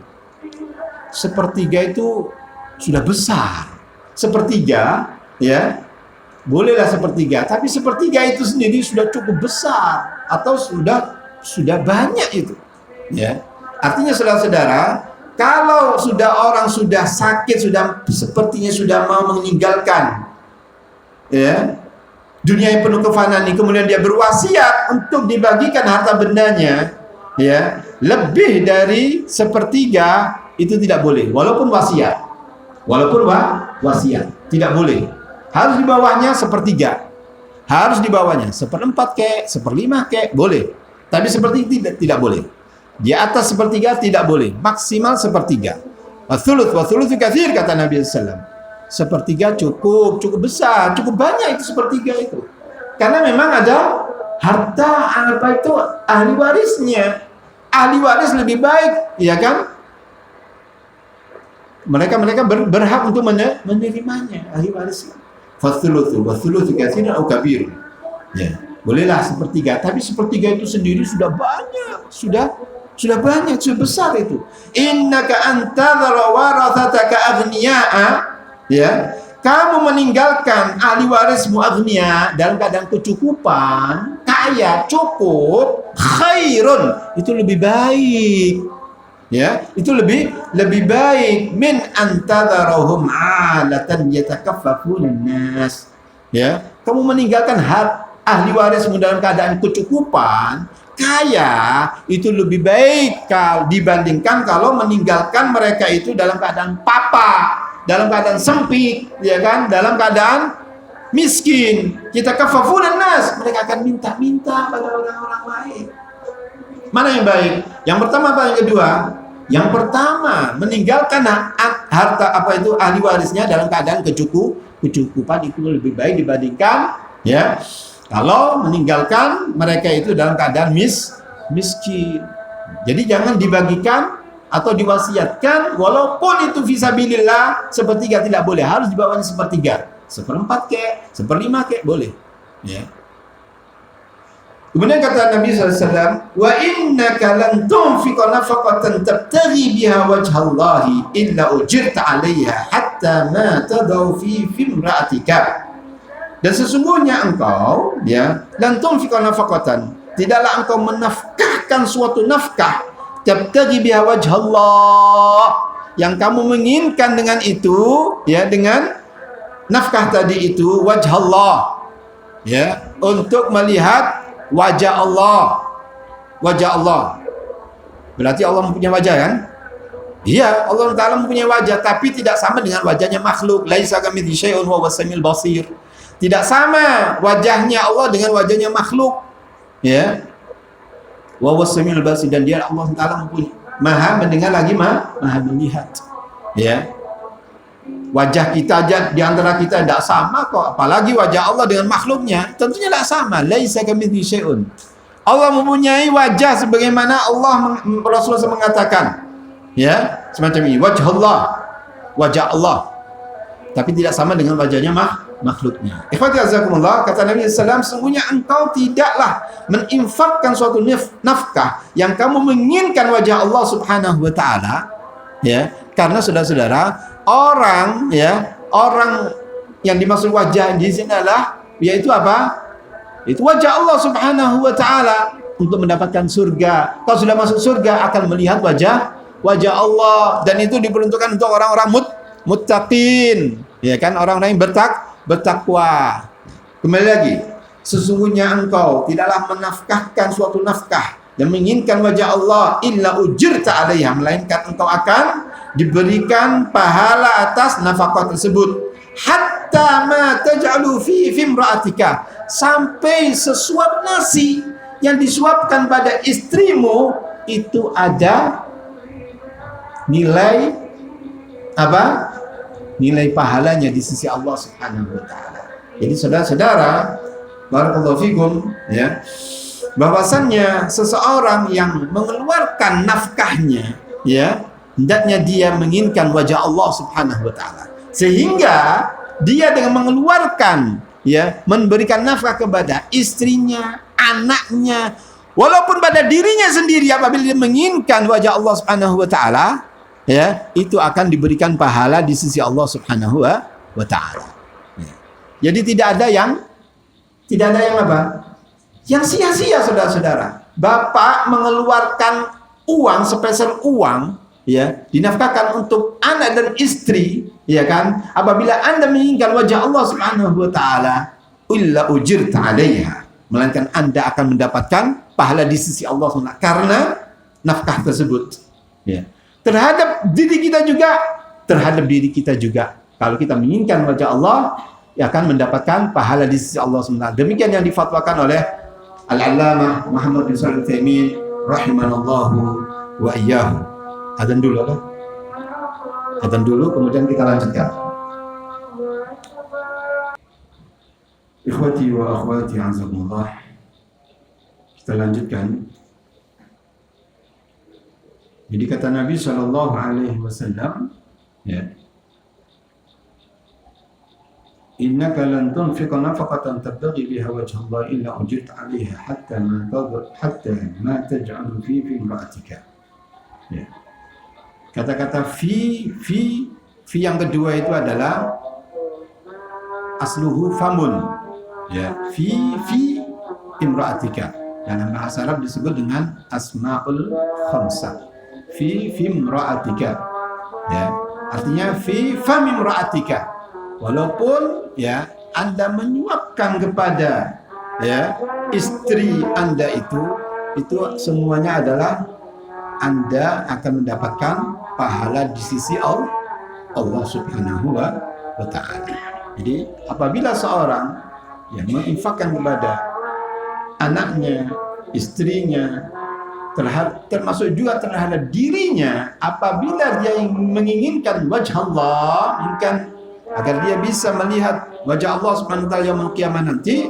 Sepertiga itu sudah besar. Sepertiga, ya, bolehlah sepertiga, tapi sepertiga itu sendiri sudah cukup besar atau sudah banyak itu, ya. Artinya saudara-saudara, kalau orang sudah sakit, sudah sepertinya sudah mau meninggalkan, ya, dunia yang penuh kefanaan ini, kemudian dia berwasiat untuk dibagikan harta bendanya, ya, lebih dari sepertiga, itu tidak boleh, walaupun wasiat tidak boleh. Harus di bawahnya sepertiga, harus di bawahnya seperempat kek, seperlima kek, boleh, tapi sepertiga tidak boleh. Di atas sepertiga tidak boleh, maksimal sepertiga. Wa-thulutsu katsir, kata Nabi SAW. Sepertiga cukup besar, cukup banyak itu sepertiga itu. Karena memang ada harta ahli warisnya. Ahli waris lebih baik, ya kan? Mereka berhak untuk menerimanya, ahli waris. Fa-thulutsu katsirun aw kabirun. Ya, bolehlah sepertiga, tapi sepertiga itu sendiri sudah banyak, sudah banyak, sudah besar itu. Innaka antadhara warathataka aghniya'a, ya, kamu meninggalkan ahli warismu aghniya dalam keadaan kecukupan, kaya, cukup, khairun, itu lebih baik, ya, itu lebih baik min antadharahum 'alatan yatakaffafun nas, ya, kamu meninggalkan ahli warismu dalam keadaan kecukupan, kaya, itu lebih baik dibandingkan kalau meninggalkan mereka itu dalam keadaan papa, dalam keadaan sempit, ya kan, dalam keadaan miskin. Kita kafafunan nas, mereka akan minta-minta pada orang-orang lain. Mana yang baik? Yang pertama apa yang kedua? Yang pertama, meninggalkan harta ahli warisnya dalam keadaan kecukupan, itu lebih baik dibandingkan, ya, kalau meninggalkan mereka itu dalam keadaan miskin. Jadi jangan dibagikan atau diwasiatkan, walaupun itu fisabilillah, sepertiga tidak boleh, harus di bawahnya sepertiga, seperempat kek, seperlima kek, boleh, ya. Kemudian kata Nabi SAW, wa innaka lan tunfiqa nafaqatan tabtaghi biha wajhallahi illa ujirta 'alaiha hatta ma tadau fi imra'atika. Dan sesungguhnya engkau, ya, lan tunfiqa nafaqatan, tidaklah engkau menafkahkan suatu nafkah, tabtaghi biha wajhallah, yang kamu menginginkan dengan itu, ya, dengan nafkah tadi itu wajhallah, ya, untuk melihat wajah Allah. Berarti Allah mempunyai wajah, kan? Iya, Allah Ta'ala mempunyai wajah, tapi tidak sama dengan wajahnya makhluk. Laisa kamitslihi syai'un wa huwas samiul basir. Tidak sama wajahnya Allah dengan wajahnya makhluk, ya. Wa huwas samiul basir, dan dia Allah Ta'ala mempunyai maha mendengar lagi maha melihat, ya. Wajah kita aja di antara kita tidak sama kok, apalagi wajah Allah dengan makhluknya, tentunya tidak sama. Laisa kamitslihi syai'un. Allah mempunyai wajah sebagaimana Rasulullah mengatakan, ya, semacam ini, wajah Allah, tapi tidak sama dengan wajahnya makhluknya. Ikhwati azakumullah, kata Nabi SAW, sesungguhnya engkau tidaklah menginfakkan suatu nafkah yang kamu menginginkan wajah Allah Subhanahu wa Ta'ala, ya, karena saudara-saudara, orang yang dimaksud wajah di sini adalah, yaitu apa? Itu wajah Allah Subhanahu wa Ta'ala untuk mendapatkan surga. Kalau sudah masuk surga akan melihat wajah Allah, dan itu diperuntukkan untuk orang-orang muttaqin, ya kan, orang-orang yang bertakwa. Kembali lagi, sesungguhnya engkau tidaklah menafkahkan suatu nafkah yang menginginkan wajah Allah illa ujirta 'alaiha, melainkan engkau akan diberikan pahala atas nafkah tersebut, hatta ma taj'alu fi imra'atika, sampai sesuap nasi yang disuapkan pada istrimu itu ada nilai apa? Nilai pahalanya di sisi Allah Subhanahu wa Ta'ala. Jadi saudara-saudara, barakallahu fikum, ya, bahwasannya seseorang yang mengeluarkan nafkahnya, ya, hendaknya dia menginginkan wajah Allah Subhanahu wa Ta'ala, sehingga dia dengan mengeluarkan, ya, memberikan nafkah kepada istrinya, anaknya, walaupun pada dirinya sendiri apabila dia menginginkan wajah Allah Subhanahu wa taala, ya, itu akan diberikan pahala di sisi Allah Subhanahu wa taala. Ya. Jadi tidak ada yang apa? Yang sia-sia, saudara-saudara. Bapak mengeluarkan uang, sepeser uang, ya, dinafkahkan untuk anak dan istri, ya kan? Apabila Anda menginginkan wajah Allah Subhanahu wa taala, illa ujirta 'alaiha, melainkan Anda akan mendapatkan pahala di sisi Allah SWT karena nafkah tersebut. Ya. Terhadap diri kita juga. Kalau kita menginginkan wajah Allah, ya akan mendapatkan pahala di sisi Allah SWT. Demikian yang difatwakan oleh Al-Allamah Muhammad bin Shalih Al-Utsaimin rahimanallahu wa iyyahu. Adzan dulu lah. Adzan dulu, kemudian kita lanjutkan. Ikhwati wa akhwati azakumullah. Kita lanjutkan. Jadi kata Nabi sallallahu alaihi wasallam, ya. Innaka lan tunfiqa nafaqatan tabtaghi biha wajha Allah illa ujirta 'alaiha hatta ma taj'alu fi imra'atika. Ya. Kata-kata fi yang kedua itu adalah asluhu famun. Ya, fi imra'atika. Dalam bahasa Arab disebut dengan asmaul khamsah. Fi imra'atika. Ya, artinya fi fam imra'atika. Walaupun, ya, Anda menyuapkan kepada, ya, istri Anda itu semuanya adalah Anda akan mendapatkan pahala di sisi Allah Subhanahu wa taala. Jadi apabila seorang yang menginfakkan kepada anaknya, istrinya, termasuk juga terhadap dirinya, apabila dia menginginkan wajah Allah, agar dia bisa melihat wajah Allah Subhanahu wa taala yaumul qiyamah nanti,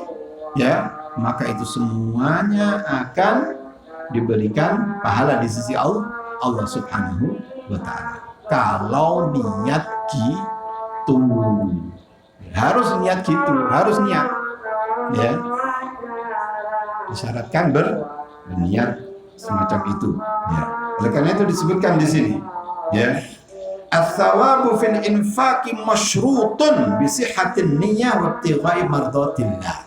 ya, maka itu semuanya akan diberikan pahala di sisi Allah Subhanahu wa taala. Kalau niat gitu. Harus niat gitu, harus niat. Ya. Disyaratkan berniat semacam itu, ya. Oleh karena itu disebutkan di sini, ya. As-sawabu fil infaqi masyrutun bi sihhatin niyyah wa ibtigha'i mardatillah.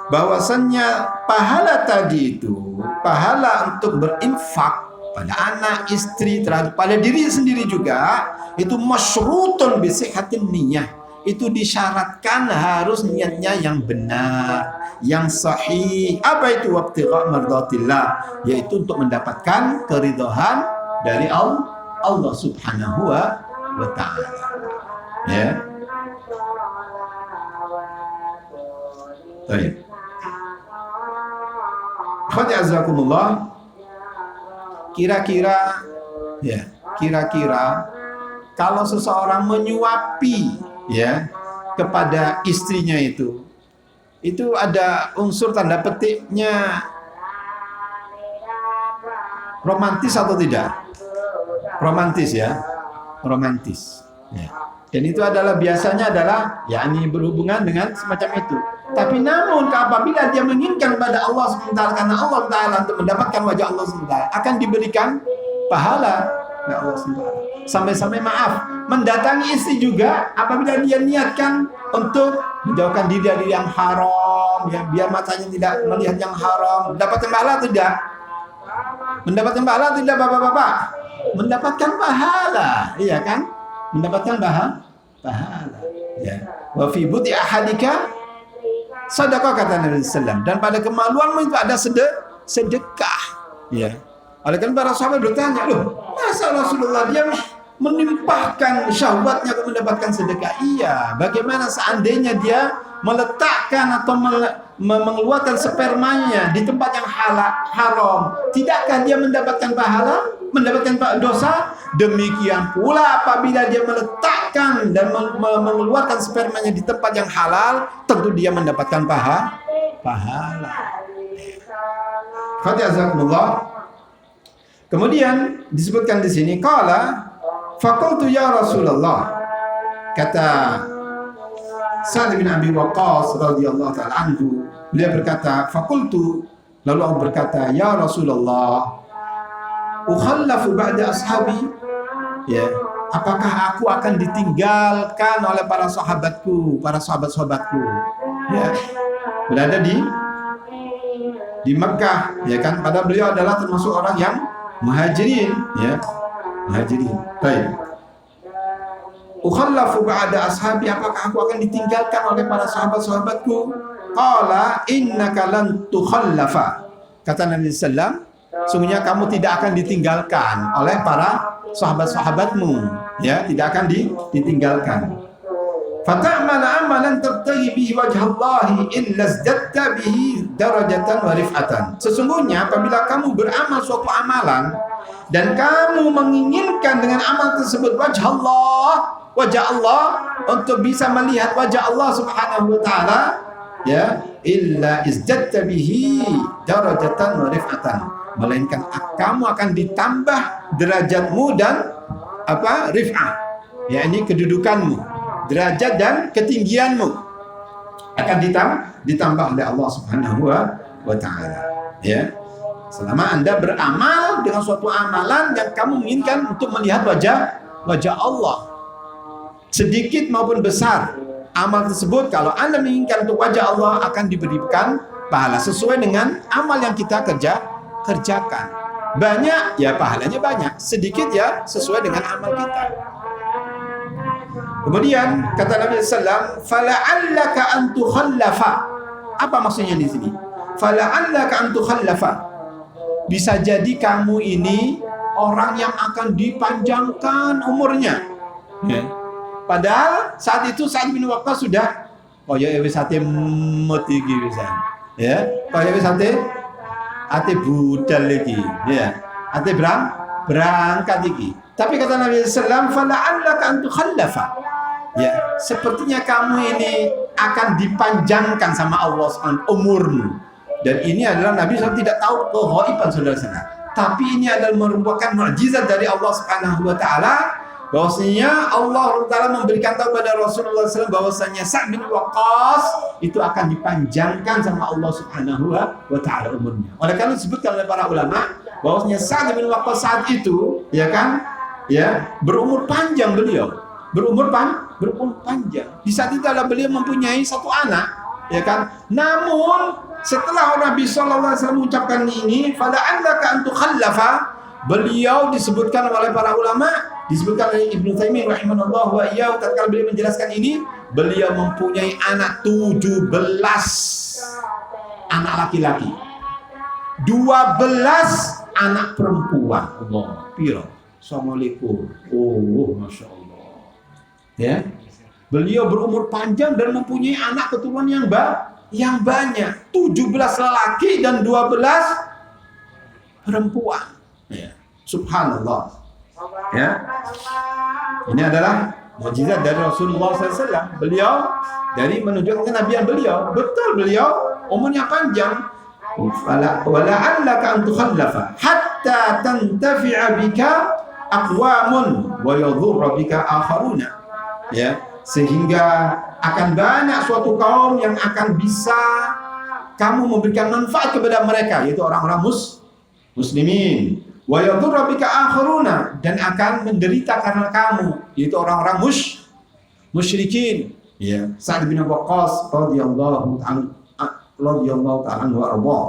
Bahwasannya pahala tadi itu, pahala untuk berinfak pada anak, istri, terhadap pada diri sendiri juga, itu masyrutun bi sihhatin niyyah. Itu disyaratkan harus niatnya yang benar, yang sahih. Apa itu ibtigha' mardatillah? Yaitu untuk mendapatkan keridhaan dari Allah Subhanahu wa taala. Ya. Baik. Khadi'azakumullah. Kira-kira kalau seseorang menyuapi, ya, kepada istrinya itu ada unsur tanda petiknya romantis atau tidak? Romantis, ya, romantis. Ya. Dan itu adalah biasanya adalah yakni berhubungan dengan semacam itu. Tapi namun apabila dia menginginkan kepada Allah SWT, karena Allah Ta'ala untuk mendapatkan wajah Allah SWT akan diberikan pahala oleh Allah SWT. Sampai-sampai maaf, mendatangi istri juga apabila dia niatkan untuk menjauhkan diri dari yang haram, ya, biar matanya tidak melihat yang haram, mendapatkan pahala atau tidak? Mendapatkan pahala atau tidak, bapak-bapak? Mendapatkan pahala, iya kan? Mendapatkan pahala, ya. Wa fi buti ahadika sedekah, kata Nabi sallallahu. Dan pada kemaluanmu itu ada sedekah, ya. Oleh karena para sahabat bertanya, loh, masa Rasulullah dia menimpahkan syahwatnya untuk mendapatkan sedekah? Iya, bagaimana seandainya dia meletakkan atau mengeluarkan spermanya di tempat yang haram? Tidakkah dia mendapatkan pahala? Mendapatkan dosa? Demikian pula apabila dia meletakkan dan mengeluarkan spermanya di tempat yang halal, tentu dia mendapatkan pahala. Fatihakumullah. Kemudian disebutkan di sini, qala faqultu ya Rasulullah, kata Sa'd bin Abi Waqqas radhiyallahu taala anhu, beliau berkata, "Faqultu," lalu aku berkata, "Ya Rasulullah, ukhallafu ba'da ashabi?" Ya, apakah aku akan ditinggalkan oleh para sahabatku, para sahabat-sahabatku? Ya, berada di Mekah, ya kan? Padahal beliau adalah termasuk orang yang muhajirin, ya, muhajirin. Baik. Ukhallafu ba'da ashabi, apakah aku akan ditinggalkan oleh para sahabat-sahabatku? Qala innaka lan tukhallafa. Kata Nabi sallallahu, sungguhnya kamu tidak akan ditinggalkan oleh para sahabat-sahabatmu, ya, tidak akan ditinggalkan. Fata'mala amalan tabtaghi bihi wajhallahi illa izdatta bihi darajatan wa rif'atan. Sesungguhnya apabila kamu beramal suatu amalan dan kamu menginginkan dengan amal tersebut wajah Allah, untuk bisa melihat wajah Allah Subhanahu wa taala, ya, illa izdatta bihi darajatan wa rif'atan, melainkan kamu akan ditambah derajatmu dan rif'ah, yakni kedudukanmu, derajat dan ketinggianmu akan ditambah oleh Allah Subhanahu wa taala, ya. Selama Anda beramal dengan suatu amalan yang kamu inginkan untuk melihat wajah Allah, sedikit maupun besar amal tersebut, kalau Anda menginginkan untuk wajah Allah, akan diberikan pahala sesuai dengan amal yang kita kerjakan. Banyak ya pahalanya banyak, sedikit ya sesuai dengan amal kita. Kemudian kata Nabi sallallahu, fala'allaka an tukhallafa. Apa maksudnya di sini? Fala'allaka an tukhallafa. Bisa jadi kamu ini orang yang akan dipanjangkan umurnya. Ya. Padahal saat itu Sa'd bin Waqqas sudah kaya wis ate mati iki wisan. Ya, kaya wis ate budal iki, ya. Ate berangkat iki. Tapi kata Nabi sallallahu alaihi wasallam, fala'allaka an tukhallafa. Ya, sepertinya kamu ini akan dipanjangkan sama Allah SWT umurmu. Dan ini adalah Nabi SAW tidak tahu keghaiban, saudara-saudara. Tapi ini adalah merupakan mukjizat dari Allah Subhanahu wa taala, bahwasanya Allah Taala memberikan tahu kepada Rasulullah SAW bahwasanya Sa'd bin Waqqas itu akan dipanjangkan sama Allah Subhanahu wa taala umurnya. Oleh karena disebutkan oleh para ulama bahwasanya Sa'd bin Waqqas saat itu, ya kan, ya, berumur panjang beliau. Berumur panjang. Di saat itu adalah beliau mempunyai satu anak, ya kan. Namun setelah Nabi sallallahu alaihi wasallam mengucapkan ini, fala'allaka an tukhallafa, beliau disebutkan oleh para ulama, disebutkan oleh Ibnu Taimiyah rahimahullah wa iyyahu, tatkala beliau menjelaskan ini, beliau mempunyai anak 17 anak laki-laki, 12 anak perempuan. Allah, piro? Assalamualaikum. Oh, masya Allah. Ya, beliau berumur panjang dan mempunyai anak keturunan yang banyak, 17 lelaki dan 12 perempuan. Ya, subhanallah. Ya, ini adalah mukjizat dari Rasulullah SAW. Beliau dari menunjukkan kenabian beliau. Betul, beliau umurnya panjang. Wala'allaka an tukhallafa hatta tantafi'a bika aqwamun wa yadhurra bika akharuna. Ya, sehingga akan banyak suatu kaum yang akan bisa kamu memberikan manfaat kepada mereka, yaitu orang-orang muslimin. Wa yadhurra bika akharuna, dan akan menderita karena kamu, yaitu orang-orang musyrikin. Ya, Sa'd bin Waqqas radhiyallahu ta'ala wa arda.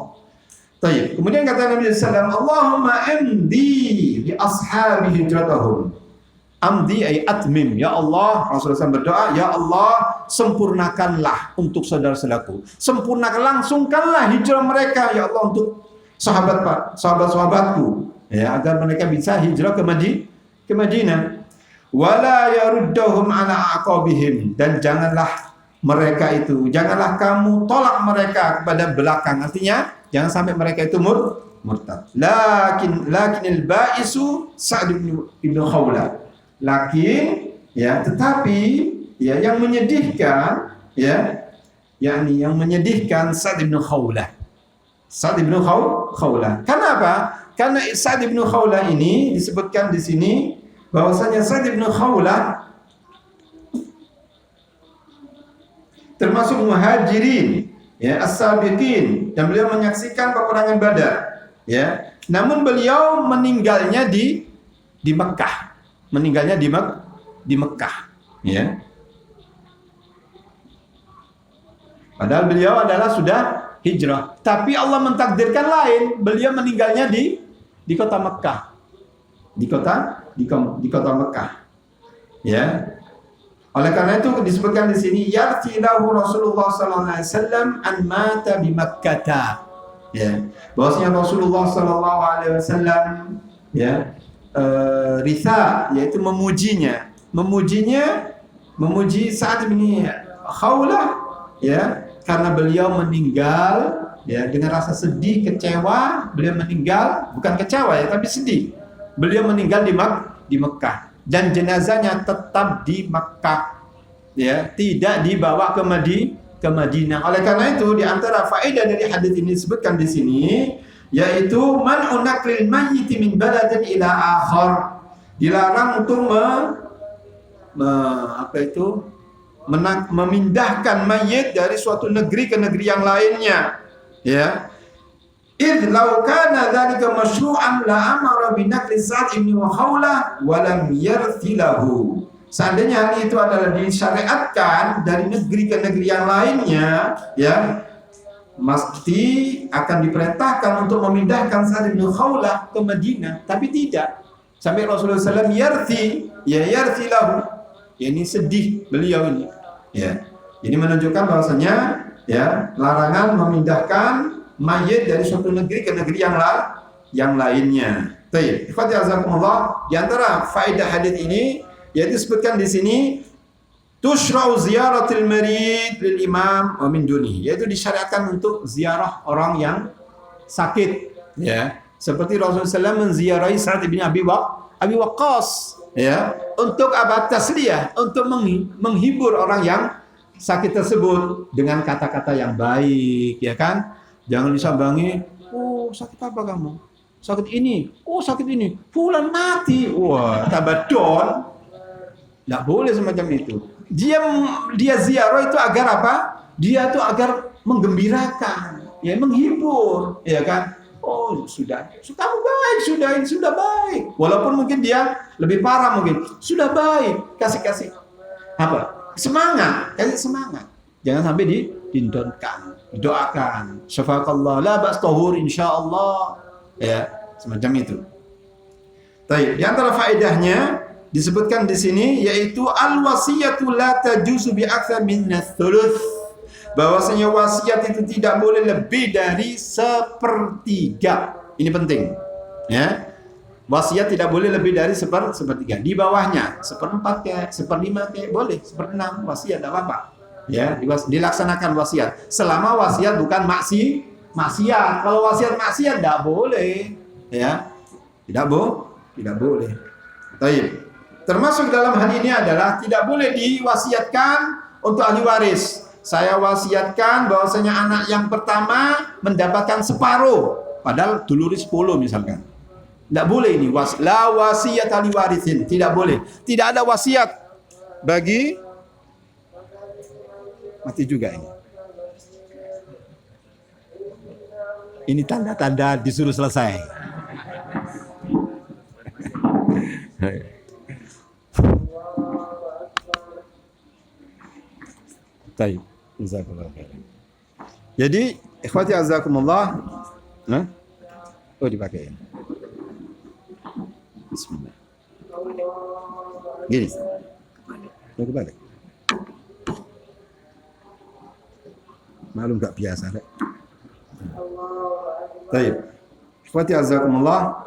Baik, kemudian kata Nabi sallallahu alaihi wasallam, Allahumma amdi bi ashabi hijratahum. Amdi ay atmim. Ya Allah, Rasulullah SAW berdoa, ya Allah, sempurnakanlah untuk saudara-saudaraku. Sempurnakan, langsungkanlah hijrah mereka, ya Allah, untuk sahabat-sahabatku, ya, agar mereka bisa hijrah ke Madinah. Wala yaruddahum ala aqabihim, dan janganlah janganlah kamu tolak mereka kepada belakang. Artinya, jangan sampai mereka itu murtad. Lakinil ba'isu Sa'd bin Khawlah. Tetapi yang menyedihkan, yakni yang menyedihkan Sa'd bin Khawlah. Sa'd bin Khawlah. Kenapa? Karena Sa'd bin Khawlah ini disebutkan di sini bahwasanya Sa'd bin Khawlah termasuk muhajirin, ya, as-sabiqin, dan beliau menyaksikan peperangan Badar, ya. Namun beliau meninggalnya di Mekah. Meninggalnya di Mekah, ya. Padahal beliau adalah sudah hijrah, tapi Allah mentakdirkan lain. Beliau meninggalnya di kota Mekah. Di kota Mekah. Ya. Oleh karena itu disebutkan di sini yartilahu Rasulullah sallallahu alaihi wasallam an mata bi Makkah. Ya. Bahwasanya Rasulullah sallallahu alaihi wasallam, ya, risa, yaitu memuji Sa'ad bin Khawlah, ya, karena beliau meninggal, ya, dengan rasa sedih, kecewa. Beliau meninggal bukan kecewa, ya, tapi sedih. Beliau meninggal di Mekah, dan jenazahnya tetap di Mekah, ya, tidak dibawa ke Madinah. Oleh karena itu, di antara faedah dari hadis ini disebutkan di sini, yaitu man unakril mayyiti min baladin ila akhar. Dilarang untuk memindahkan mayit dari suatu negeri ke negeri yang lainnya, ya. Idh law kana dzalika masyru'an la amara bi nakli Sa'd bin Khawlah wa lam yarthilahu. Seandainya hal itu adalah disyariatkan dari negeri ke negeri yang lainnya, ya, mesti akan diperintahkan untuk memindahkan Sa'd bin Khawlah ke Madinah, tapi tidak. Sampai Rasulullah SAW yarthilahu. Ya, ini sedih beliau ini, ya. Ini menunjukkan bahwasanya, ya, larangan memindahkan mayit dari suatu negeri ke negeri yang lainnya. Baik, ikhwati azakumullah, di antara faedah hadis ini yaitu disebutkan di sini tushra'u ziyaratul marid lil imam wa min dunihi, yaitu disyariatkan untuk ziarah orang yang sakit, ya. Seperti Rasulullah SAW menziarahi Sa'ad bin Abi Waqqas, ya, untuk apa? Tasliyah, untuk menghibur orang yang sakit tersebut dengan kata-kata yang baik, ya kan? Jangan disambangi, oh sakit apa kamu? Sakit ini, oh sakit ini, fulan mati, wah tabadon. Tidak boleh semacam itu. Dia ziarah itu agar apa? Dia itu agar menggembirakan, ya, menghibur, ya kan? Oh sudah kamu baik, sudah baik. Walaupun mungkin dia lebih parah, mungkin sudah baik, kasih apa? Semangat, kasih semangat. Jangan sampai didonkan, doakan. Syafaqallah la ba'as tahur insyaallah, ya, semacam itu. Baik, di antara faedahnya disebutkan di sini yaitu al wasiyatu la tajuzu bi aktsar min ats-tsuluts. Bahwasanya wasiat itu tidak boleh lebih dari 1/3. Ini penting, ya. Wasiat tidak boleh lebih dari 1/3. Di bawahnya 1/4 kayak 1/5 kayak boleh, 1/6 wasiat tidak apa-apa. Ya, dilaksanakan wasiat selama wasiat bukan maksiat. Kalau wasiat maksiat tidak boleh, ya. Tidak boleh. Baik. Termasuk dalam hal ini adalah tidak boleh diwasiatkan untuk ahli waris. Saya wasiatkan bahwasanya anak yang pertama mendapatkan separuh, padahal dulur 10 misalkan. Tidak boleh ini. La wasiyat ahli warisin. Tidak boleh. Tidak ada wasiat bagi mati juga ini. Ini tanda-tanda disuruh selesai. Baik. Jadi, ikhwati azakumullah, oh dipakai. Bismillah. Gini. Mau kebalik. Malu nggak biasa, Pak. Baik. Ikhwati azakumullah.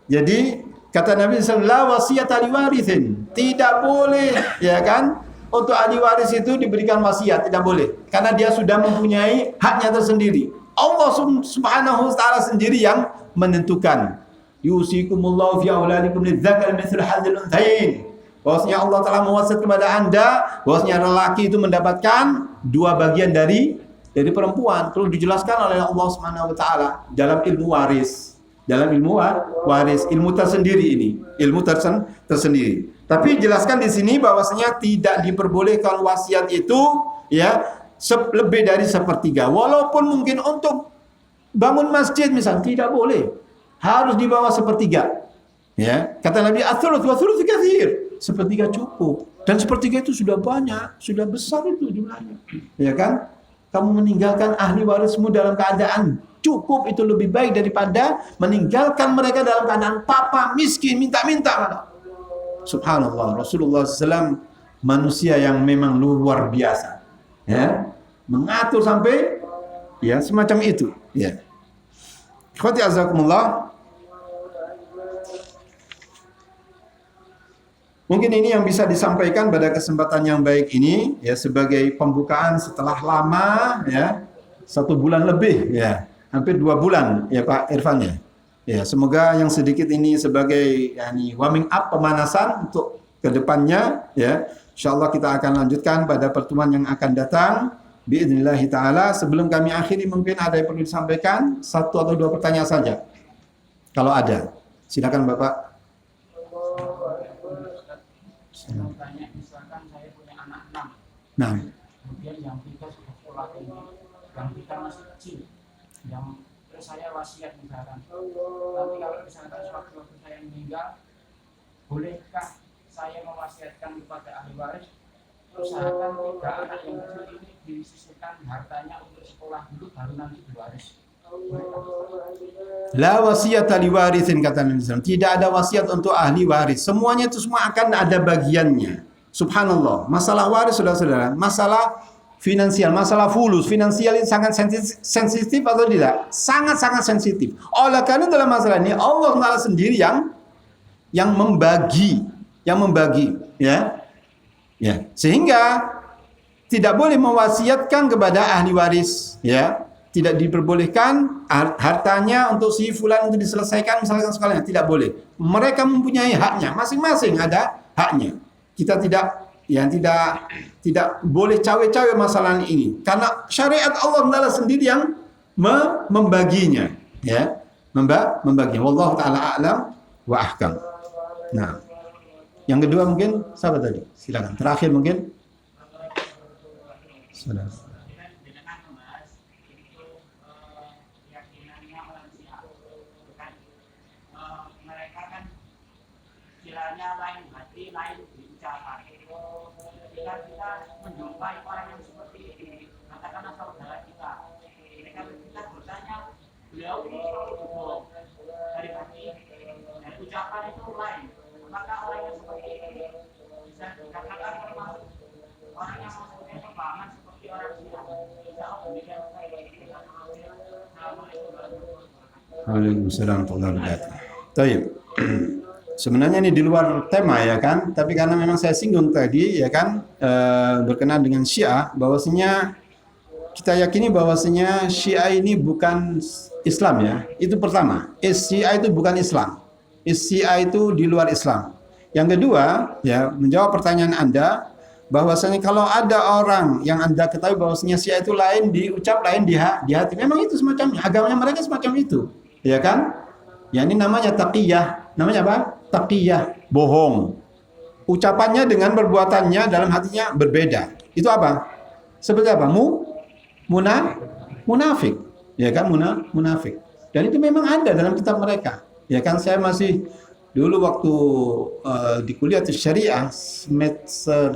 Jadi, kata Nabi sallallahu alaihi wasallam, wasiat ahli warithin. Tidak boleh, ya kan? Untuk ahli waris itu diberikan wasiat, tidak boleh. Karena dia sudah mempunyai haknya tersendiri. Allah subhanahu wa ta'ala sendiri yang menentukan. Yusikumullahu fi auladikum lidzakari mithlu hadzal unthayain. Bahwasanya Allah telah mewasiat kepada Anda bahwasanya lelaki itu mendapatkan 2 bagian dari perempuan. Terus dijelaskan oleh Allah Subhanahu wa taala dalam ilmu waris. Dalam ilmu waris, ilmu tersendiri ini, ilmu tersendiri. Tapi jelaskan di sini bahwasanya tidak diperbolehkan wasiat itu, ya, lebih dari sepertiga. Walaupun mungkin untuk bangun masjid misalnya tidak boleh, harus di bawah sepertiga. Ya, kata Nabi, "Ats-tsuluts wa tsuluts katsir." Sepertiga cukup. Dan sepertiga itu sudah banyak, sudah besar itu jumlahnya. Ya kan? Kamu meninggalkan ahli warismu dalam keadaan cukup itu lebih baik daripada meninggalkan mereka dalam keadaan papa, miskin, minta-minta. Subhanallah, Rasulullah SAW manusia yang memang luar biasa. Ya, mengatur sampai ya semacam itu. Ya. Ikhwati azakumullah. Mungkin ini yang bisa disampaikan pada kesempatan yang baik ini ya sebagai pembukaan setelah lama ya 1 bulan lebih ya hampir 2 bulan ya Pak Irfan ya. Ya semoga yang sedikit ini sebagai warming up pemanasan untuk kedepannya ya. Insyaallah kita akan lanjutkan pada pertemuan yang akan datang biidznillah taala. Sebelum kami akhiri mungkin ada yang perlu disampaikan 1 atau 2 pertanyaan saja. Kalau ada. Silakan Bapak. Saya mau tanya, misalkan saya punya anak 6, Nah, kemudian yang 3 sudah sekolah tinggi, yang 3 masih kecil, yang terus saya wasiat misalkan. Nanti kalau misalkan sewaktu saya meninggal, bolehkah saya mewasiatkan kepada ahli waris, usahakan 3 anak yang kecil ini disisihkan hartanya untuk sekolah dulu, baru nanti diwaris. la wasiyata liwarithin kata Nabi SAW. Tidak ada wasiat untuk ahli waris. Semuanya itu semua akan ada bagiannya. Subhanallah. Masalah waris saudara-saudara, masalah finansial, masalah fulus, finansial ini sangat sensitif atau tidak? Sangat-sangat sensitif. Oleh karena dalam masalah ini Allah Taala sendiri yang membagi, ya. Ya. Sehingga tidak boleh mewasiatkan kepada ahli waris, ya. Tidak diperbolehkan hartanya untuk si fulan untuk diselesaikan misalkan sekolahnya, tidak boleh. Mereka mempunyai haknya, masing-masing ada haknya. Kita tidak boleh cawe-cawe masalah ini karena syariat Allah Taala sendiri yang membaginya, ya. Membaginya. Wallahu taala a'lam wa ahkam. Nah, yang kedua mungkin sahabat tadi, silakan. Terakhir mungkin saudara. Lain hati, lain ucapan. Jika kita menjumpai orang yang seperti ini, katakanlah saudara kita, ketika kita bertanya, beliau ini bohong dari hati, dan ucapan itu lain. Maka orang yang seperti ini bisa dikatakan termasuk orang yang mempunyai pemahaman seperti orang Syiah. Insya Allah demikian. Waalaikumsalam warahmatullahi wabarakatuh. Baik. Sebenarnya ini di luar tema ya kan, tapi karena memang saya singgung tadi ya kan berkenaan dengan Syiah, bahwasanya kita yakini bahwasanya Syiah ini bukan Islam ya. Itu pertama. Syiah itu bukan Islam. Syiah itu di luar Islam. Yang kedua, ya menjawab pertanyaan Anda bahwasanya kalau ada orang yang Anda ketahui bahwasanya Syiah itu lain diucap, lain di hati, memang itu semacam agamanya mereka semacam itu, ya kan? Ya ini namanya taqiyah. Namanya apa? Taqiyah, bohong. Ucapannya dengan perbuatannya dalam hatinya berbeda. Itu apa? Seperti apa? Munafik. Ya kan? Munafik. Dan itu memang ada dalam kitab mereka. Ya kan? Saya masih dulu waktu di kuliah syariah semester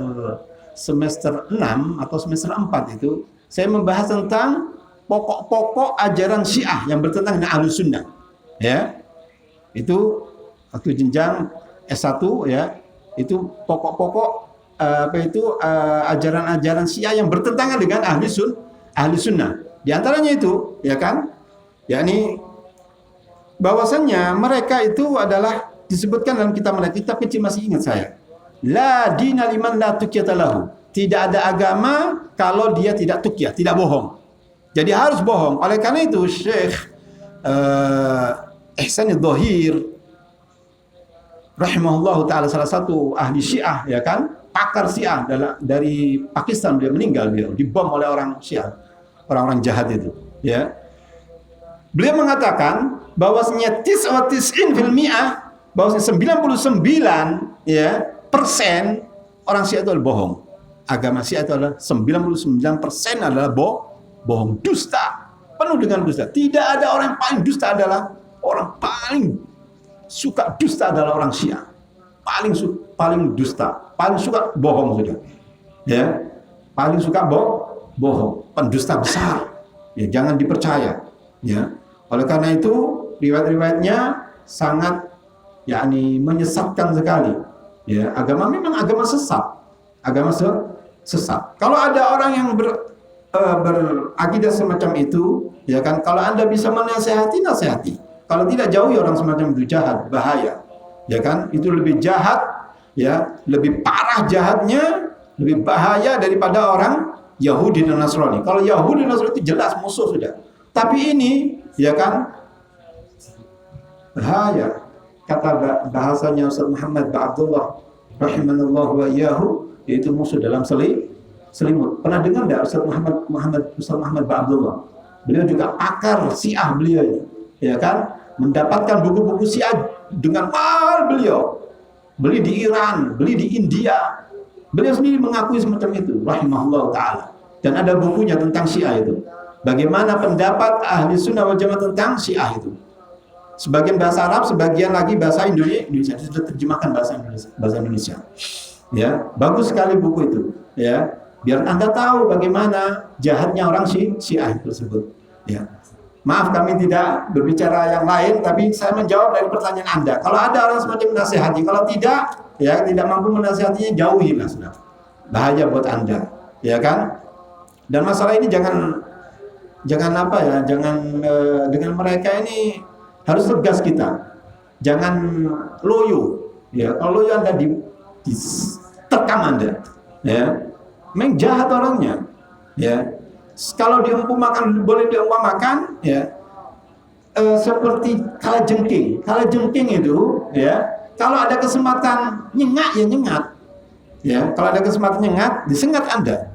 6 atau semester 4 itu saya membahas tentang pokok-pokok ajaran Syiah yang bertentangan dengan Ahlus Sunnah. Ya. Itu waktu jenjang S1 ya, itu pokok-pokok ajaran-ajaran Syiah yang bertentangan dengan ahli sunnah. Di antaranya itu, ya kan, yakni bahwasannya mereka itu adalah disebutkan dalam kitab mereka, kitab kecil masih ingat saya. La dina liman la tuqyata lahu. Tidak ada agama kalau dia tidak tuqyah, tidak bohong. Jadi harus bohong. Oleh karena itu Syekh Ihsan Adh-Dhahir rahimahullah ta'ala, salah satu ahli Syiah ya kan, pakar Syiah dari Pakistan, dia meninggal, dia dibom oleh orang Syiah, orang-orang jahat itu ya. Beliau mengatakan bahwasanya 99% bahwasanya 99 ya persen orang Syiah itu bohong. agama Syiah itu adalah 99% adalah bohong, dusta, penuh dengan dusta. Tidak ada orang yang paling dusta adalah orang paling suka dusta adalah orang Syiah. Paling dusta, paling suka bohong sudah. Ya, paling suka bohong, pendusta besar. Ya, jangan dipercaya. Ya, oleh karena itu riwayat-riwayatnya sangat menyesatkan sekali. Ya, agama memang agama sesat. Kalau ada orang yang berakidah semacam itu, ya kan, kalau Anda bisa menasihati, nasihati. Kalau tidak, jauhi orang semacam itu, jahat, bahaya. Ya kan, itu lebih jahat, ya, lebih parah jahatnya, lebih bahaya daripada orang Yahudi dan Nasrani. Kalau Yahudi dan Nasrani itu jelas musuh sudah. Tapi ini, ya kan, bahaya. Kata bahasanya Ustaz Muhammad bin Abdullah rahimanallahu wa iyyahu, yaitu musuh dalam selimut. Pernah dengar enggak Ustaz Muhammad bin Abdullah? Beliau juga pakar Syiah beliau, ya kan? Mendapatkan buku-buku Syiah dengan mahal beliau. Beli di Iran, beli di India. Beliau sendiri mengakui semacam itu, rahimahullah taala. Dan ada bukunya tentang Syiah itu. Bagaimana pendapat ahli sunnah wal jamaah tentang Syiah itu. Sebagian bahasa Arab, sebagian lagi bahasa Indonesia. Sudah terjemahkan bahasa Indonesia. Ya, bagus sekali buku itu. Ya, biar Anda tahu bagaimana jahatnya orang Syiah tersebut. Ya. Maaf, kami tidak berbicara yang lain, tapi saya menjawab dari pertanyaan Anda. Kalau ada orang semacam menasihati, kalau tidak, ya tidak mampu menasihatinya, jauhilah sudah. Bahaya buat Anda, ya kan? Dan masalah ini jangan dengan mereka ini harus tegas kita. Jangan loyo, ya. Kalau loyo Anda diterkam Anda, ya. Memang jahat orangnya, ya. Kalau boleh diumpamakan, ya, seperti kalajengking. Kalajengking itu, ya, kalau ada kesempatan nyengat, ya nyengat. Ya, kalau ada kesempatan nyengat, disengat Anda.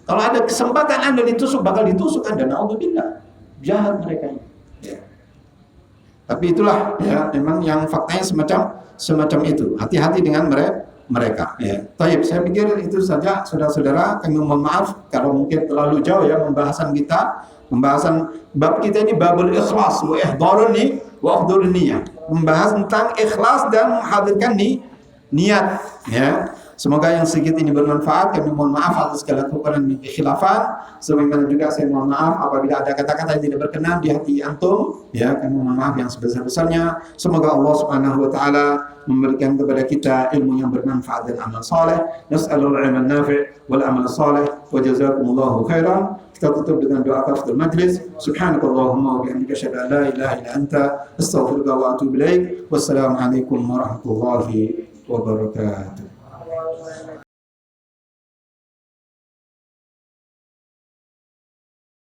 Kalau ada kesempatan Anda ditusuk, bakal ditusuk Anda. Na'udzubillah. Jahat mereka ini. Ya. Tapi itulah, ya, memang yang faktanya semacam itu. Hati-hati dengan mereka. Ya. Taib, saya pikir itu saja, saudara-saudara. Kami mohon maaf kalau mungkin terlalu jauh ya pembahasan bab kita ini babul ikhlas wa ihdharun niyah. Membahas tentang ikhlas dan menghadirkan niat, ya. Semoga yang sedikit ini bermanfaat. Kami mohon maaf atas segala kekurangan dan kekhilafan. Sebagaimana juga saya mohon maaf apabila ada kata-kata yang tidak berkenan di hati antum, ya, kami mohon maaf yang sebesar-besarnya. Semoga Allah Subhanahu wa taala memberikan kepada kita ilmu yang bermanfaat dan amal saleh. Nas'alul ilman nafi' wal amal saleh wa jazakumullahu khairan. Kita tutup dengan doa kafaratul majlis. Subhanakallahumma wa bihamdika asyhadu an la ilaha illa anta astaghfiruka wa atubu ilaik. Wassalamu alaikum warahmatullahi wabarakatuh.